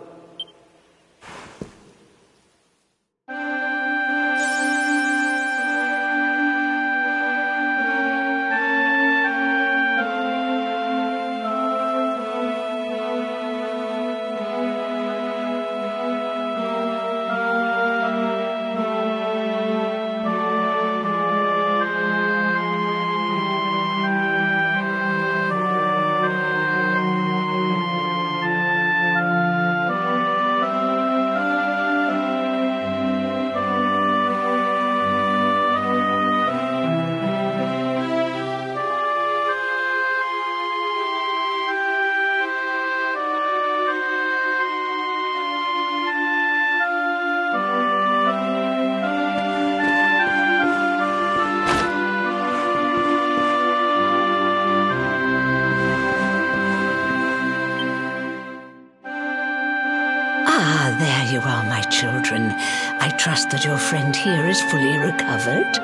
There you are, my children. I trust that your friend here is fully recovered.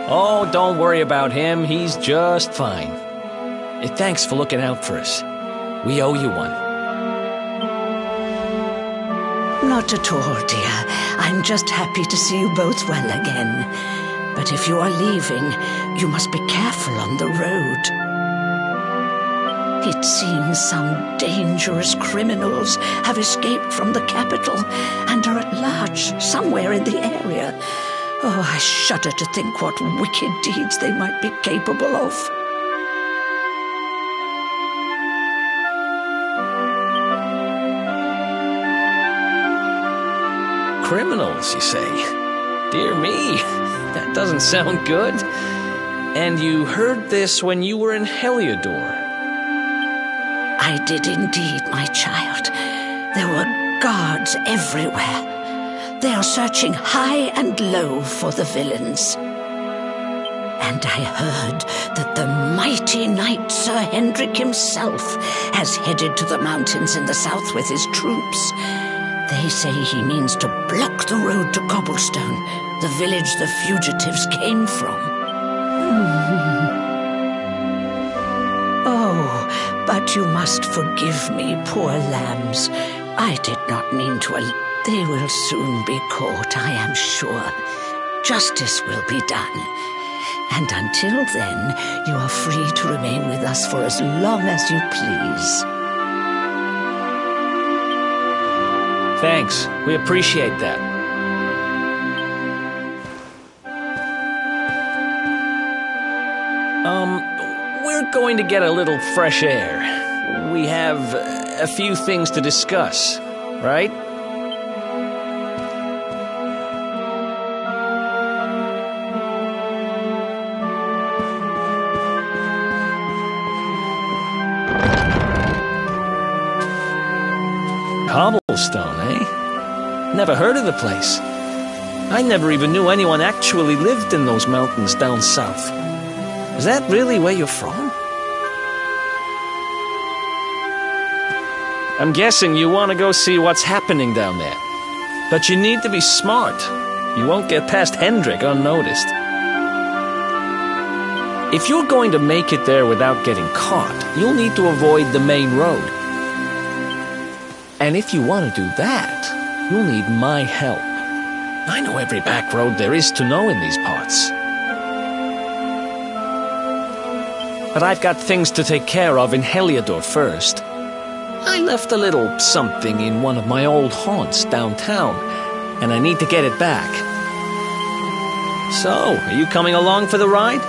Oh, don't worry about him. He's just fine. Thanks for looking out for us. We owe you one. Not at all, dear. I'm just happy to see you both well again. But if you are leaving, you must be careful on the road. It seems some dangerous criminals have escaped from the capital and are at large somewhere in the area. Oh, I shudder to think what wicked deeds they might be capable of. Criminals, you say? Dear me, that doesn't sound good. And you heard this when you were in Heliodor. I did indeed, my child. There were guards everywhere. They are searching high and low for the villains. And I heard that the mighty knight Sir Hendrik himself has headed to the mountains in the south with his troops. They say he means to block the road to Cobblestone, the village the fugitives came from. Oh, but you must forgive me, poor lambs. I did not mean to. They will soon be caught, I am sure. Justice will be done. And until then, you are free to remain with us for as long as you please. Thanks. We appreciate that. We're going to get a little fresh air. We have a few things to discuss, right? Cobblestone, eh? Never heard of the place. I never even knew anyone actually lived in those mountains down south. Is that really where you're from? I'm guessing you want to go see what's happening down there. But you need to be smart. You won't get past Hendrik unnoticed. If you're going to make it there without getting caught, you'll need to avoid the main road. And if you want to do that, you'll need my help. I know every back road there is to know in these parts. But I've got things to take care of in Heliodor first. I left a little something in one of my old haunts downtown, and I need to get it back. So, are you coming along for the ride?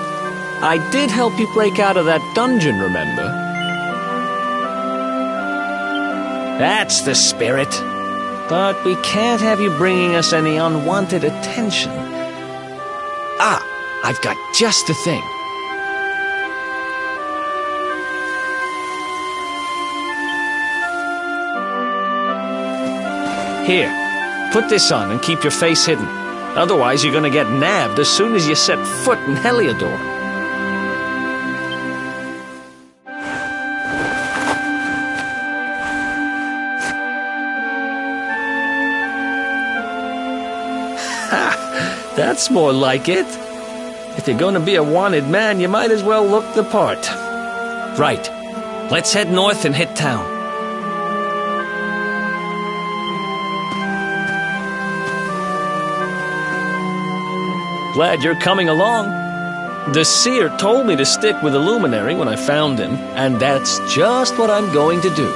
I did help you break out of that dungeon, remember? That's the spirit. But we can't have you bringing us any unwanted attention. Ah, I've got just the thing. Here, put this on and keep your face hidden. Otherwise, you're gonna get nabbed as soon as you set foot in Heliodor. Ha! That's more like it. If you're gonna be a wanted man, you might as well look the part. Right. Let's head north and hit town. Glad you're coming along. The seer told me to stick with the luminary when I found him, and that's just what I'm going to do.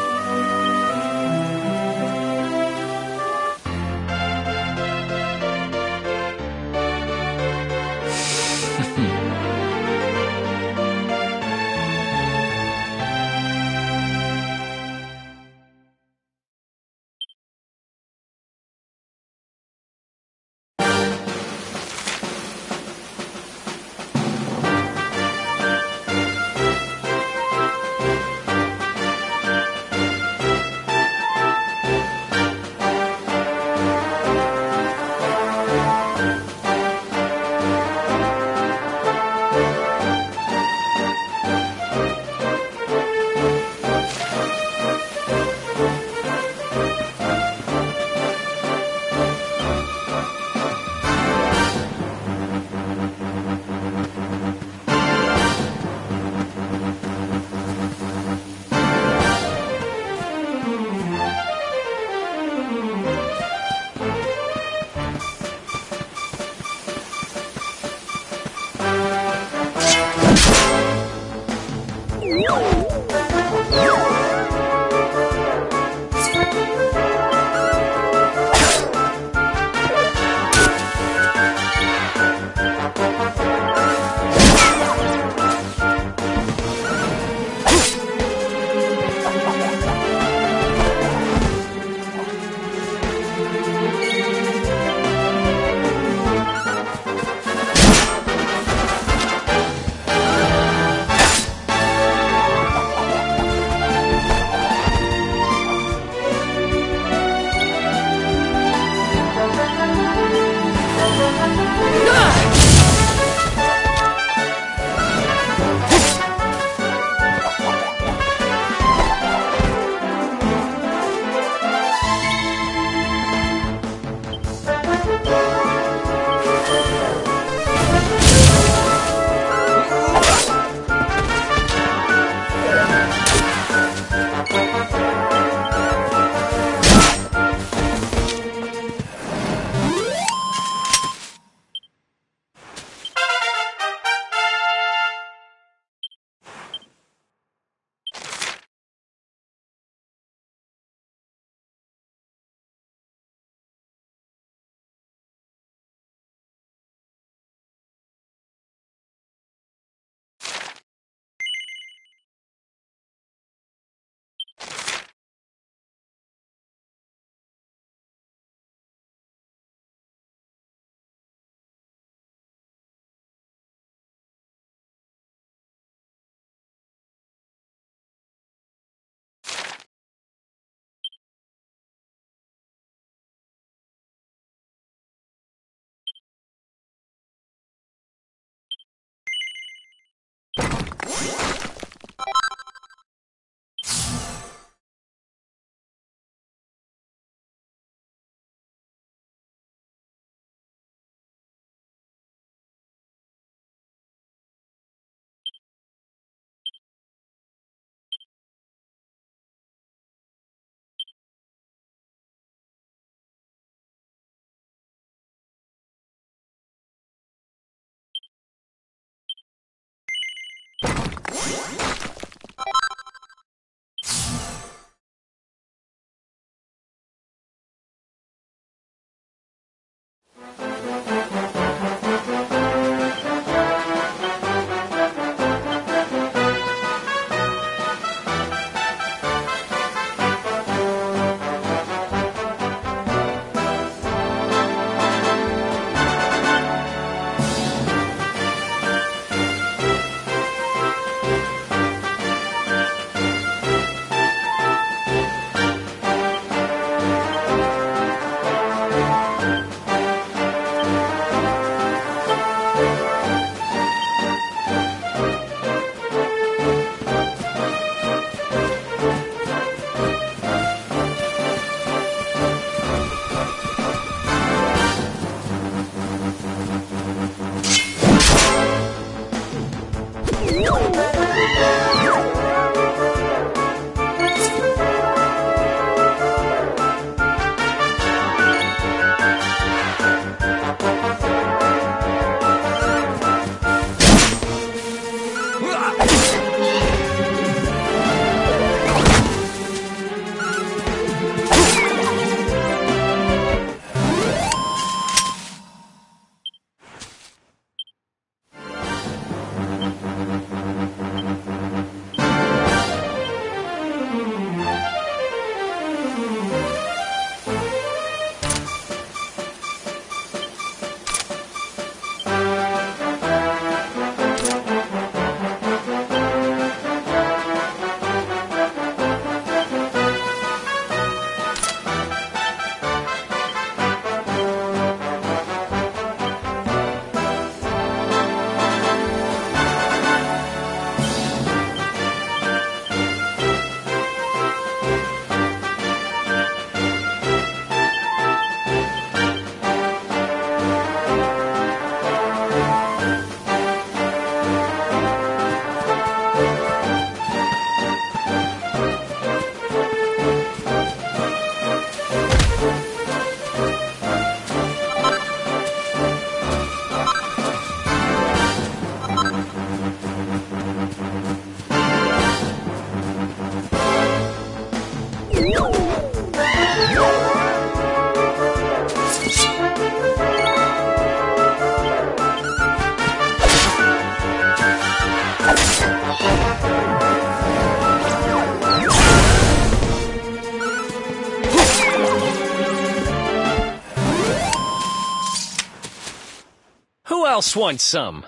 else wants some?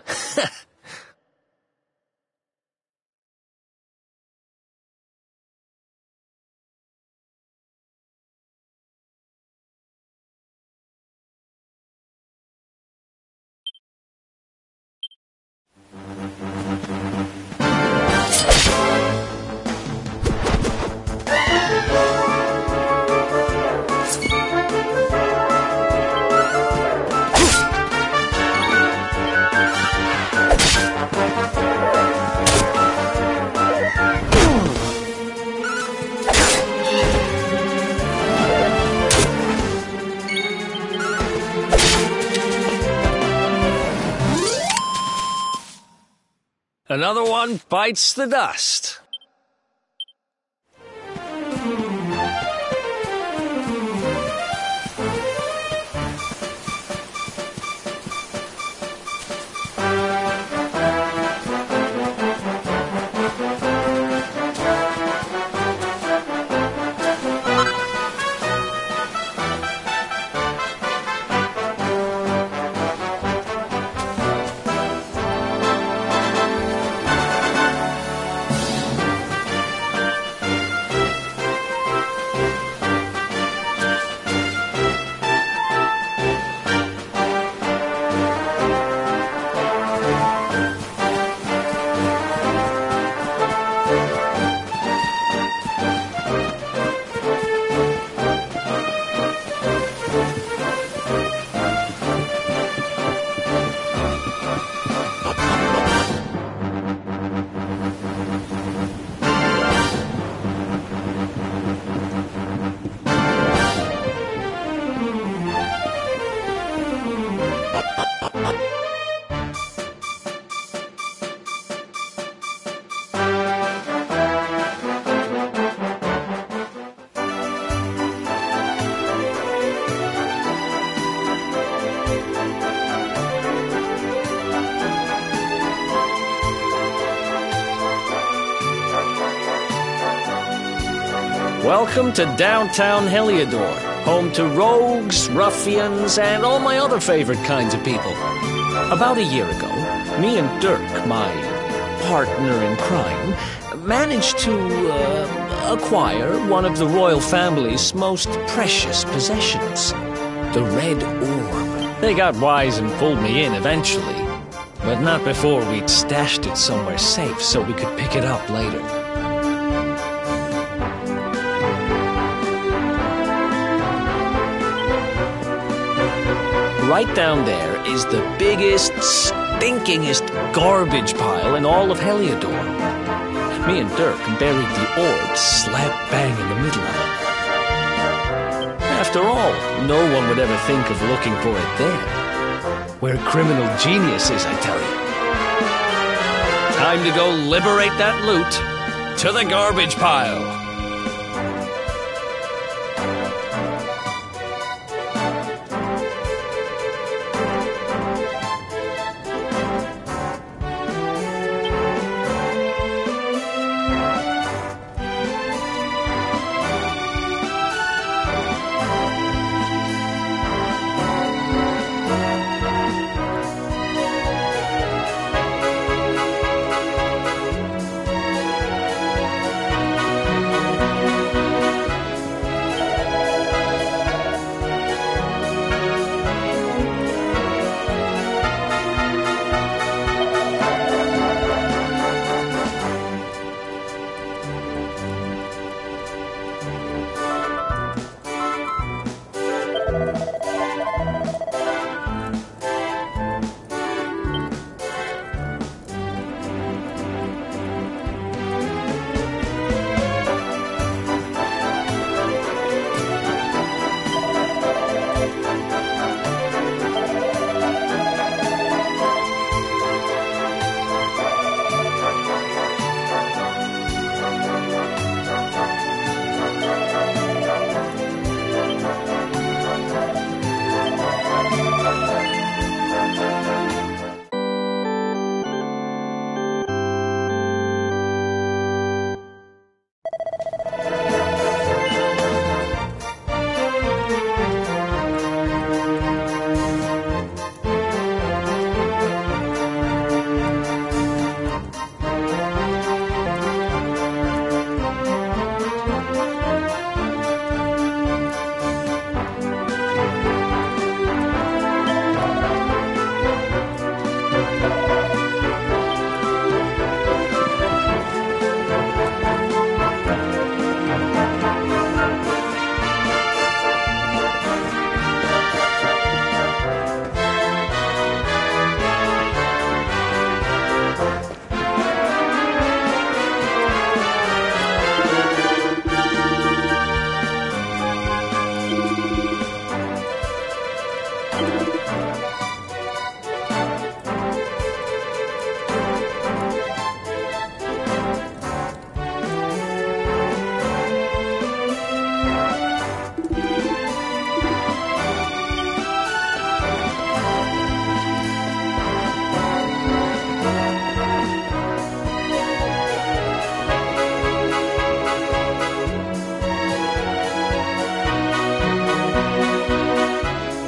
Another one bites the dust. Welcome to downtown Heliodor, home to rogues, ruffians, and all my other favorite kinds of people. About a year ago, me and Dirk, my partner in crime, managed to acquire one of the royal family's most precious possessions, the Red Orb. They got wise and pulled me in eventually, but not before we'd stashed it somewhere safe so we could pick it up later. Right down there is the biggest, stinkingest garbage pile in all of Heliodor. Me and Dirk buried the orb slap bang in the middle of it. After all, no one would ever think of looking for it there. We're criminal geniuses, I tell you. Time to go liberate that loot to the garbage pile.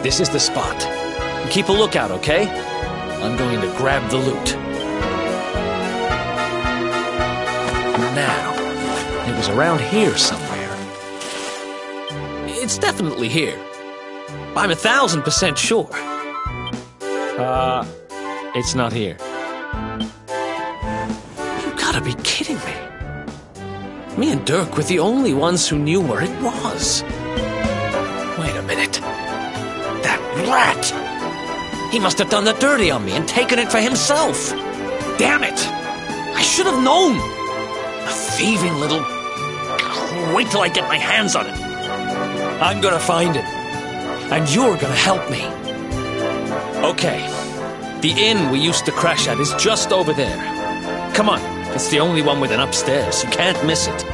This is the spot. Keep a lookout, okay? I'm going to grab the loot. Now, it was around here somewhere. It's definitely here. I'm 1,000% sure. It's not here. You gotta be kidding me. Me and Dirk were the only ones who knew where it was. Wait a minute. That rat! He must have done the dirty on me and taken it for himself. Damn it! I should have known! A thieving little... Wait till I get my hands on it. I'm gonna find it. And you're gonna help me. Okay. The inn we used to crash at is just over there. Come on. It's the only one with an upstairs. You can't miss it.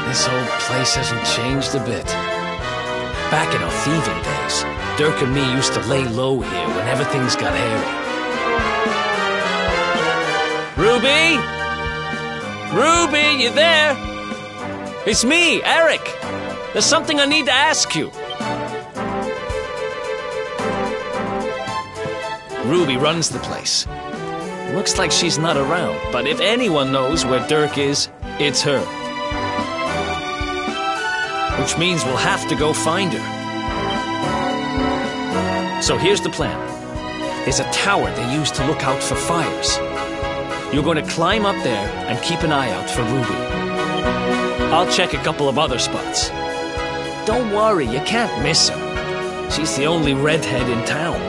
This whole place hasn't changed a bit. Back in our thieving days, Dirk and me used to lay low here whenever things got hairy. Ruby? Ruby, you there? It's me, Eric. There's something I need to ask you. Ruby runs the place. Looks like she's not around, but if anyone knows where Dirk is, it's her. Which means we'll have to go find her. So here's the plan. There's a tower they use to look out for fires. You're going to climb up there and keep an eye out for Ruby. I'll check a couple of other spots. Don't worry, you can't miss her. She's the only redhead in town.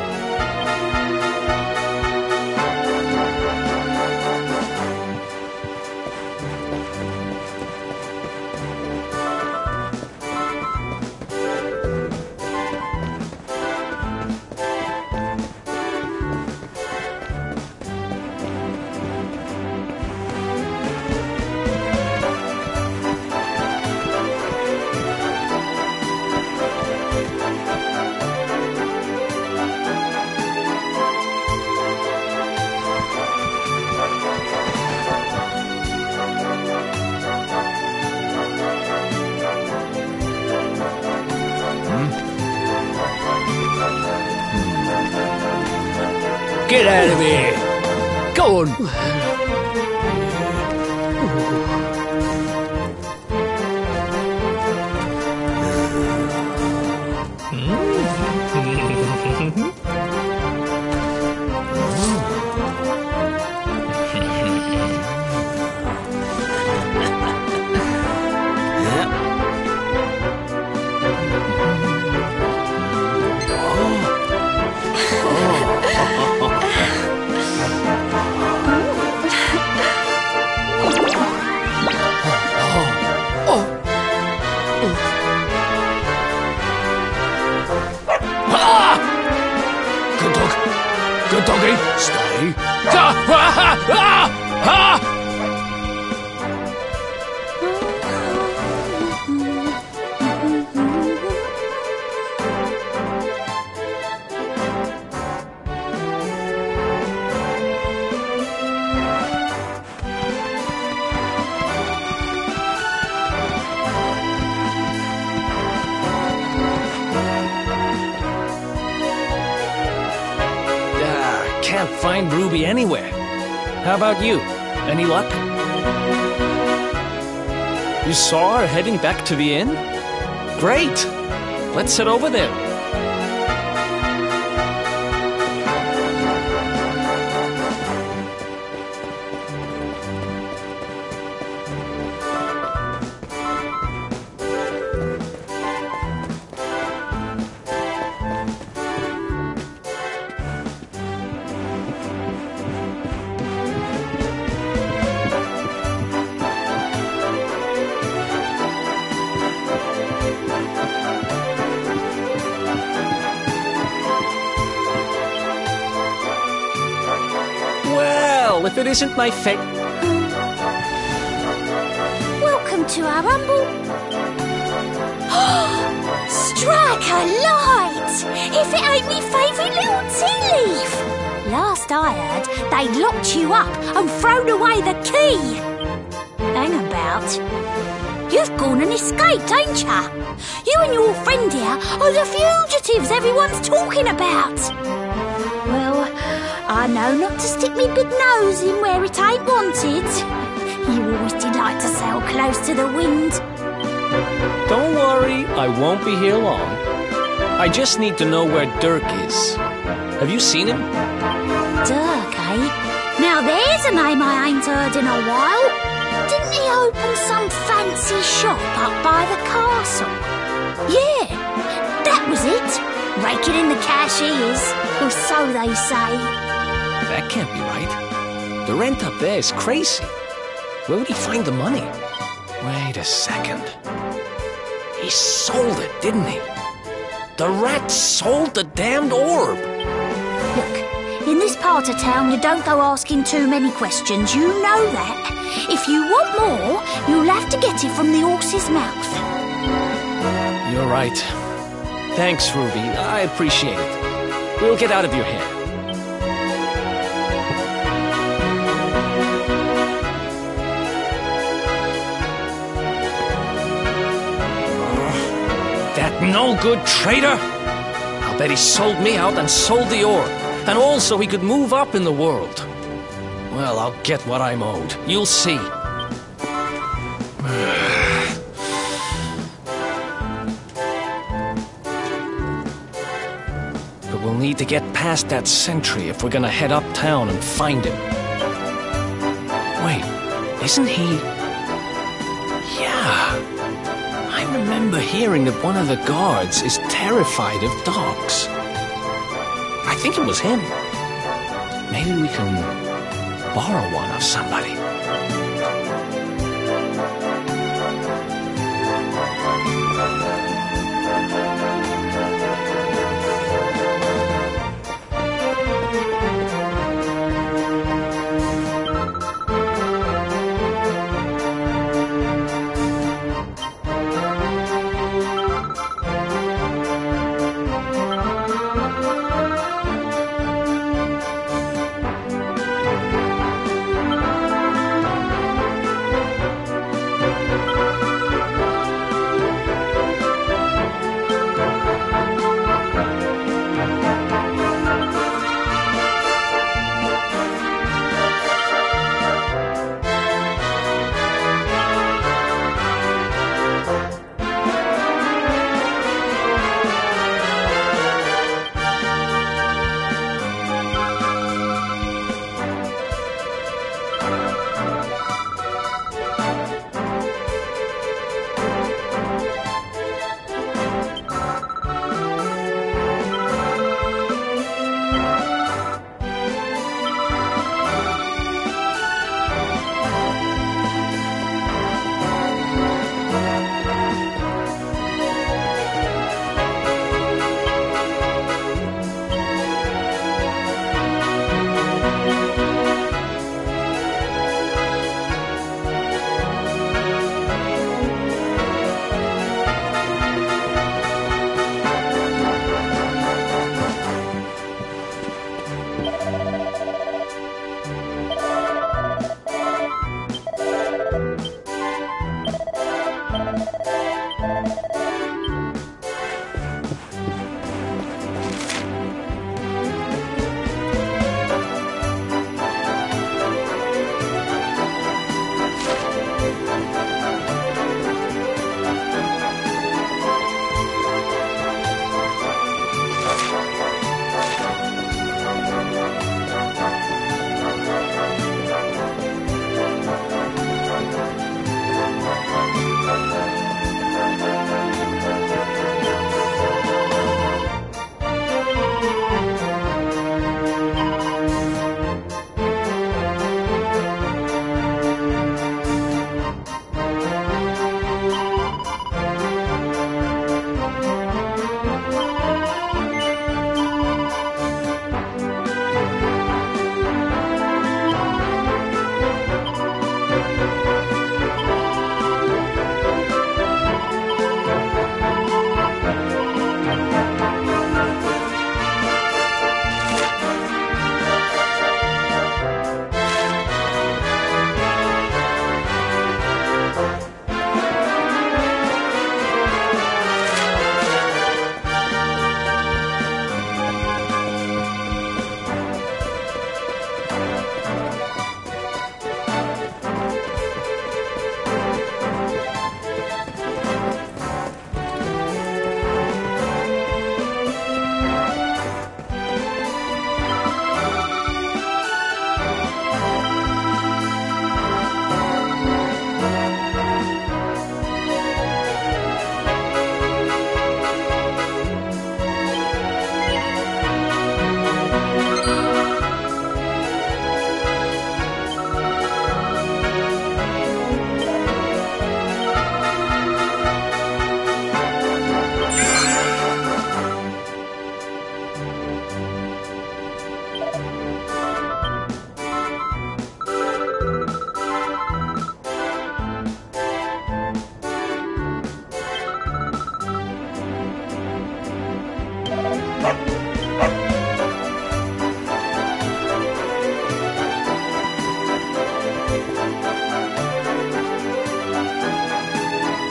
Get out of here! Go on! Good doggy, stay. Can't find Ruby anywhere. How about you? Any luck? You saw her heading back to the inn? Great! Let's head over there. if it isn't my fate. Welcome to our humble... Strike a light! If it ain't me favourite little tea leaf! Last I heard, they'd locked you up and thrown away the key. Hang about. You've gone and escaped, ain't ya? You and your friend here are the fugitives everyone's talking about. Well, I know not to stick me big nose in where it ain't wanted. You always did like to sail close to the wind. Don't worry, I won't be here long. I just need to know where Dirk is. Have you seen him? Dirk, eh? Now there's a name I ain't heard in a while. Didn't he open some fancy shop up by the castle? Yeah, that was it. Raking in the cash he is, or so they say. That can't be right. The rent up there is crazy. Where would he find the money? Wait a second. He sold it, didn't he? The rat sold the damned orb. Look, in this part of town you don't go asking too many questions, you know that. If you want more, you'll have to get it from the horse's mouth. You're right. Thanks, Ruby. I appreciate it. We'll get out of your hair. That no-good traitor! I'll bet he sold me out and sold the orb. And all so he could move up in the world. Well, I'll get what I'm owed. You'll see. But we'll need to get past that sentry if we're gonna head uptown and find him. Wait, isn't he... Yeah. I remember hearing that one of the guards is terrified of dogs. I think it was him. Maybe we can borrow one of somebody.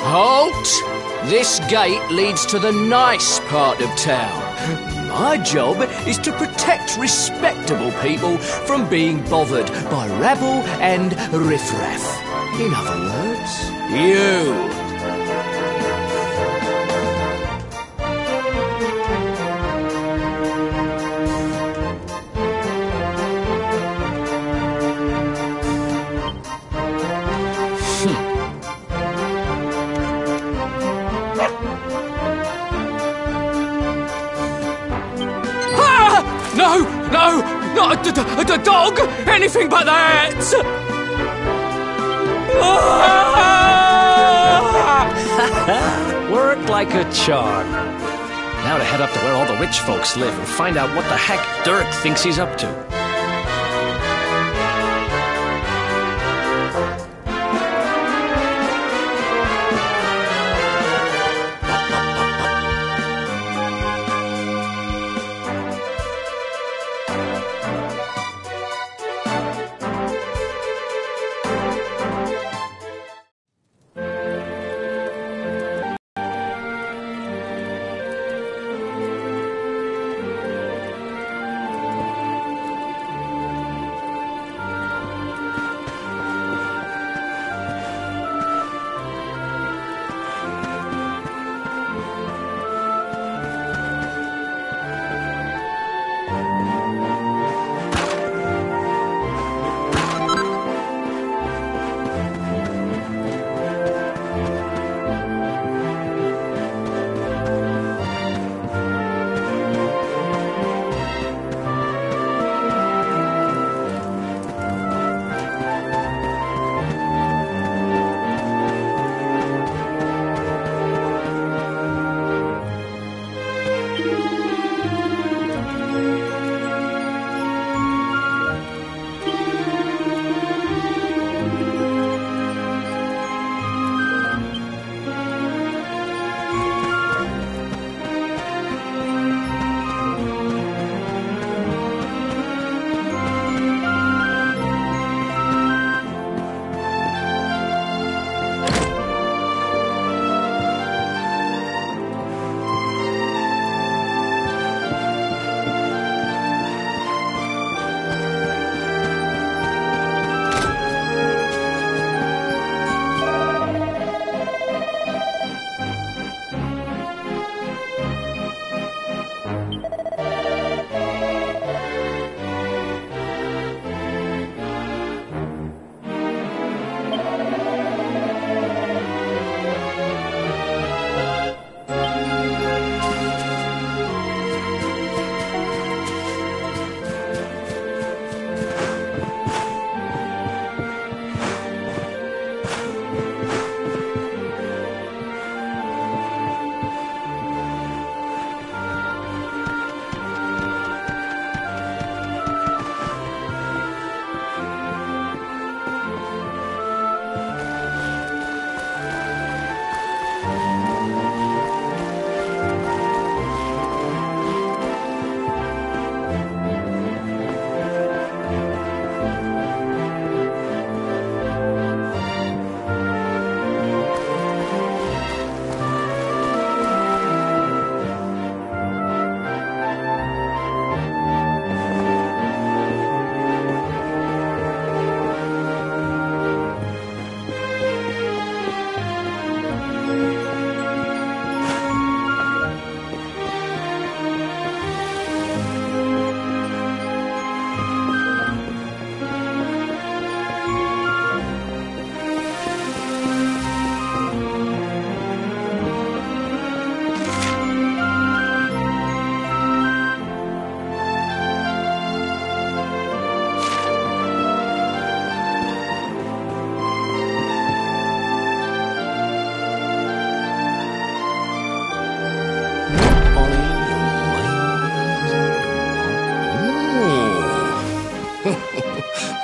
Halt! This gate leads to the nice part of town. My job is to protect respectable people from being bothered by rabble and riffraff. In other words, you. No, not a dog! Anything but that! Worked like a charm. Now to head up to where all the rich folks live and find out what the heck Dirk thinks he's up to.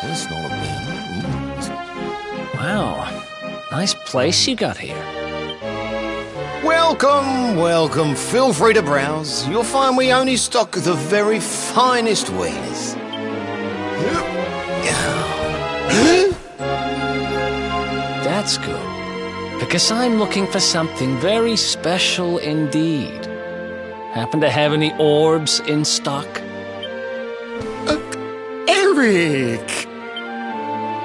That's not a bad. Wow, nice place you got here. Welcome, welcome. Feel free to browse. You'll find we only stock the very finest wares. That's good. Because I'm looking for something very special indeed. Happen to have any orbs in stock? Eric!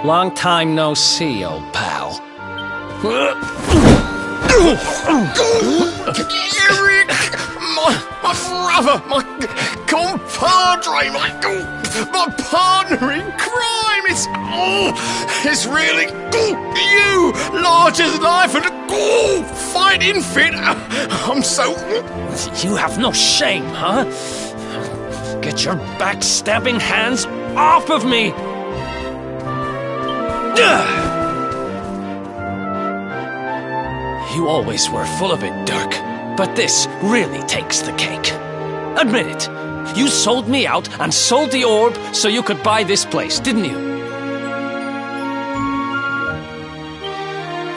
Long time no see, old pal. Eric! My brother, my compadre, my partner in crime! It's really you, large as life and fighting fit. I'm so... You have no shame, huh? Get your backstabbing hands off of me! You always were full of it, Dirk. But this really takes the cake. Admit it. You sold me out and sold the orb so you could buy this place, didn't you?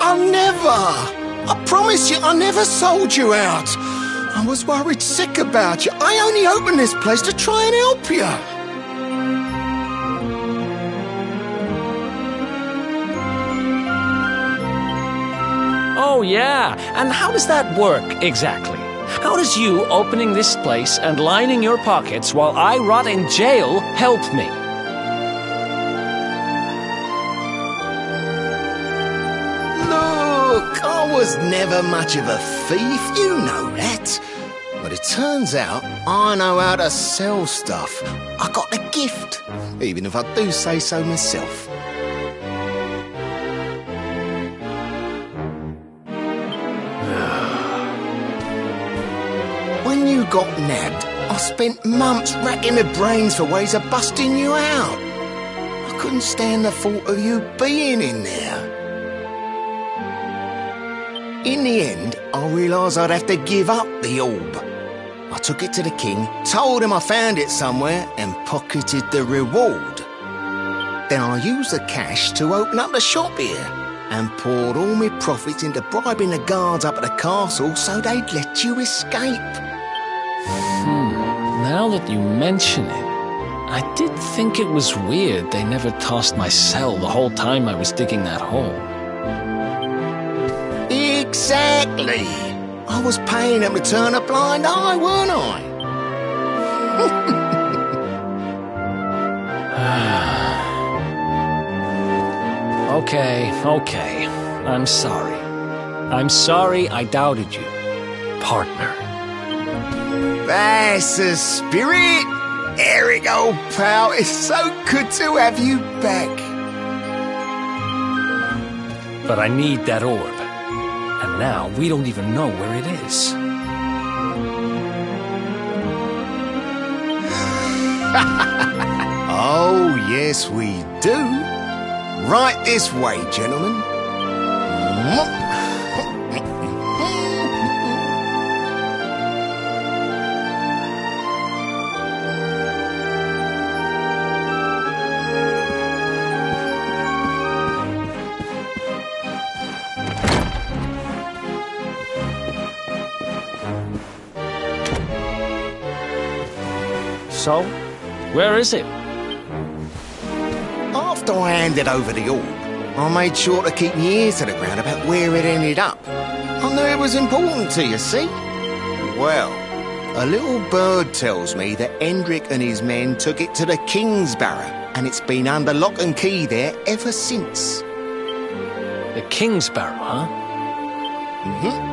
I never! I promise you, I never sold you out. I was worried sick about you. I only opened this place to try and help you. Oh, yeah. And how does that work, exactly? How does you opening this place and lining your pockets while I rot in jail help me? Look, I was never much of a thief, you know that. But it turns out I know how to sell stuff. I got the gift, even if I do say so myself. When you got nabbed, I spent months racking my brains for ways of busting you out. I couldn't stand the thought of you being in there. In the end, I realised I'd have to give up the orb. I took it to the king, told him I found it somewhere, and pocketed the reward. Then I used the cash to open up the shop here, and poured all my profits into bribing the guards up at the castle so they'd let you escape. Now that you mention it, I did think it was weird they never tossed my cell the whole time I was digging that hole. Exactly. I was paying them to turn a blind eye, weren't I? Okay. I'm sorry. I'm sorry I doubted you, partner. That's the spirit! Eric, old pal, it's so good to have you back. But I need that orb. And now we don't even know where it is. Oh, yes, we do. Right this way, gentlemen. So, where is it? After I handed over the orb, I made sure to keep my ears to the ground about where it ended up. I knew it was important to you, see? Well, a little bird tells me that Hendrik and his men took it to the Kingsbarrow, and it's been under lock and key there ever since. The Kingsbarrow, huh? Mm-hmm.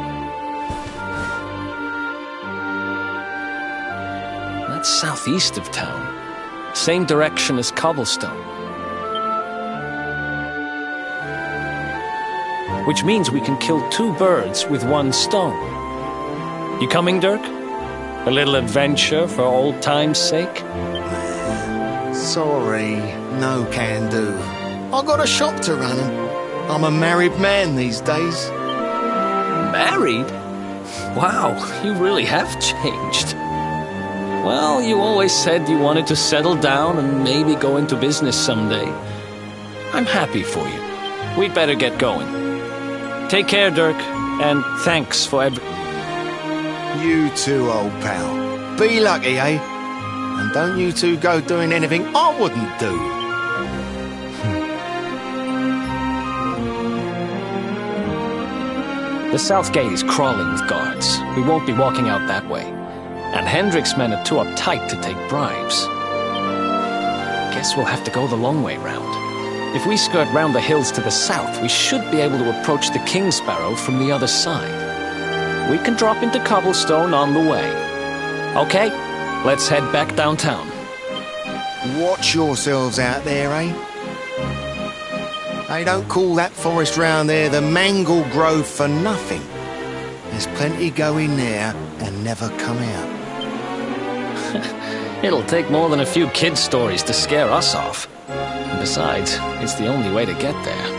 That's southeast of town. Same direction as Cobblestone. Which means we can kill two birds with one stone. You coming, Dirk? A little adventure for old time's sake? Sorry, no can do. I got a shop to run and I'm a married man these days. Married? Wow, you really have changed. Well, you always said you wanted to settle down and maybe go into business someday. I'm happy for you. We'd better get going. Take care, Dirk, and thanks for You too, old pal. Be lucky, eh? And don't you two go doing anything I wouldn't do. The south gate is crawling with guards. We won't be walking out that way. And Hendrik's men are too uptight to take bribes. Guess we'll have to go the long way round. If we skirt round the hills to the south, we should be able to approach the King Sparrow from the other side. We can drop into Cobblestone on the way. Okay, let's head back downtown. Watch yourselves out there, eh? They don't call that forest round there the Mangle Grove for nothing. There's plenty go in there and never come out. It'll take more than a few kid stories to scare us off. And besides, it's the only way to get there.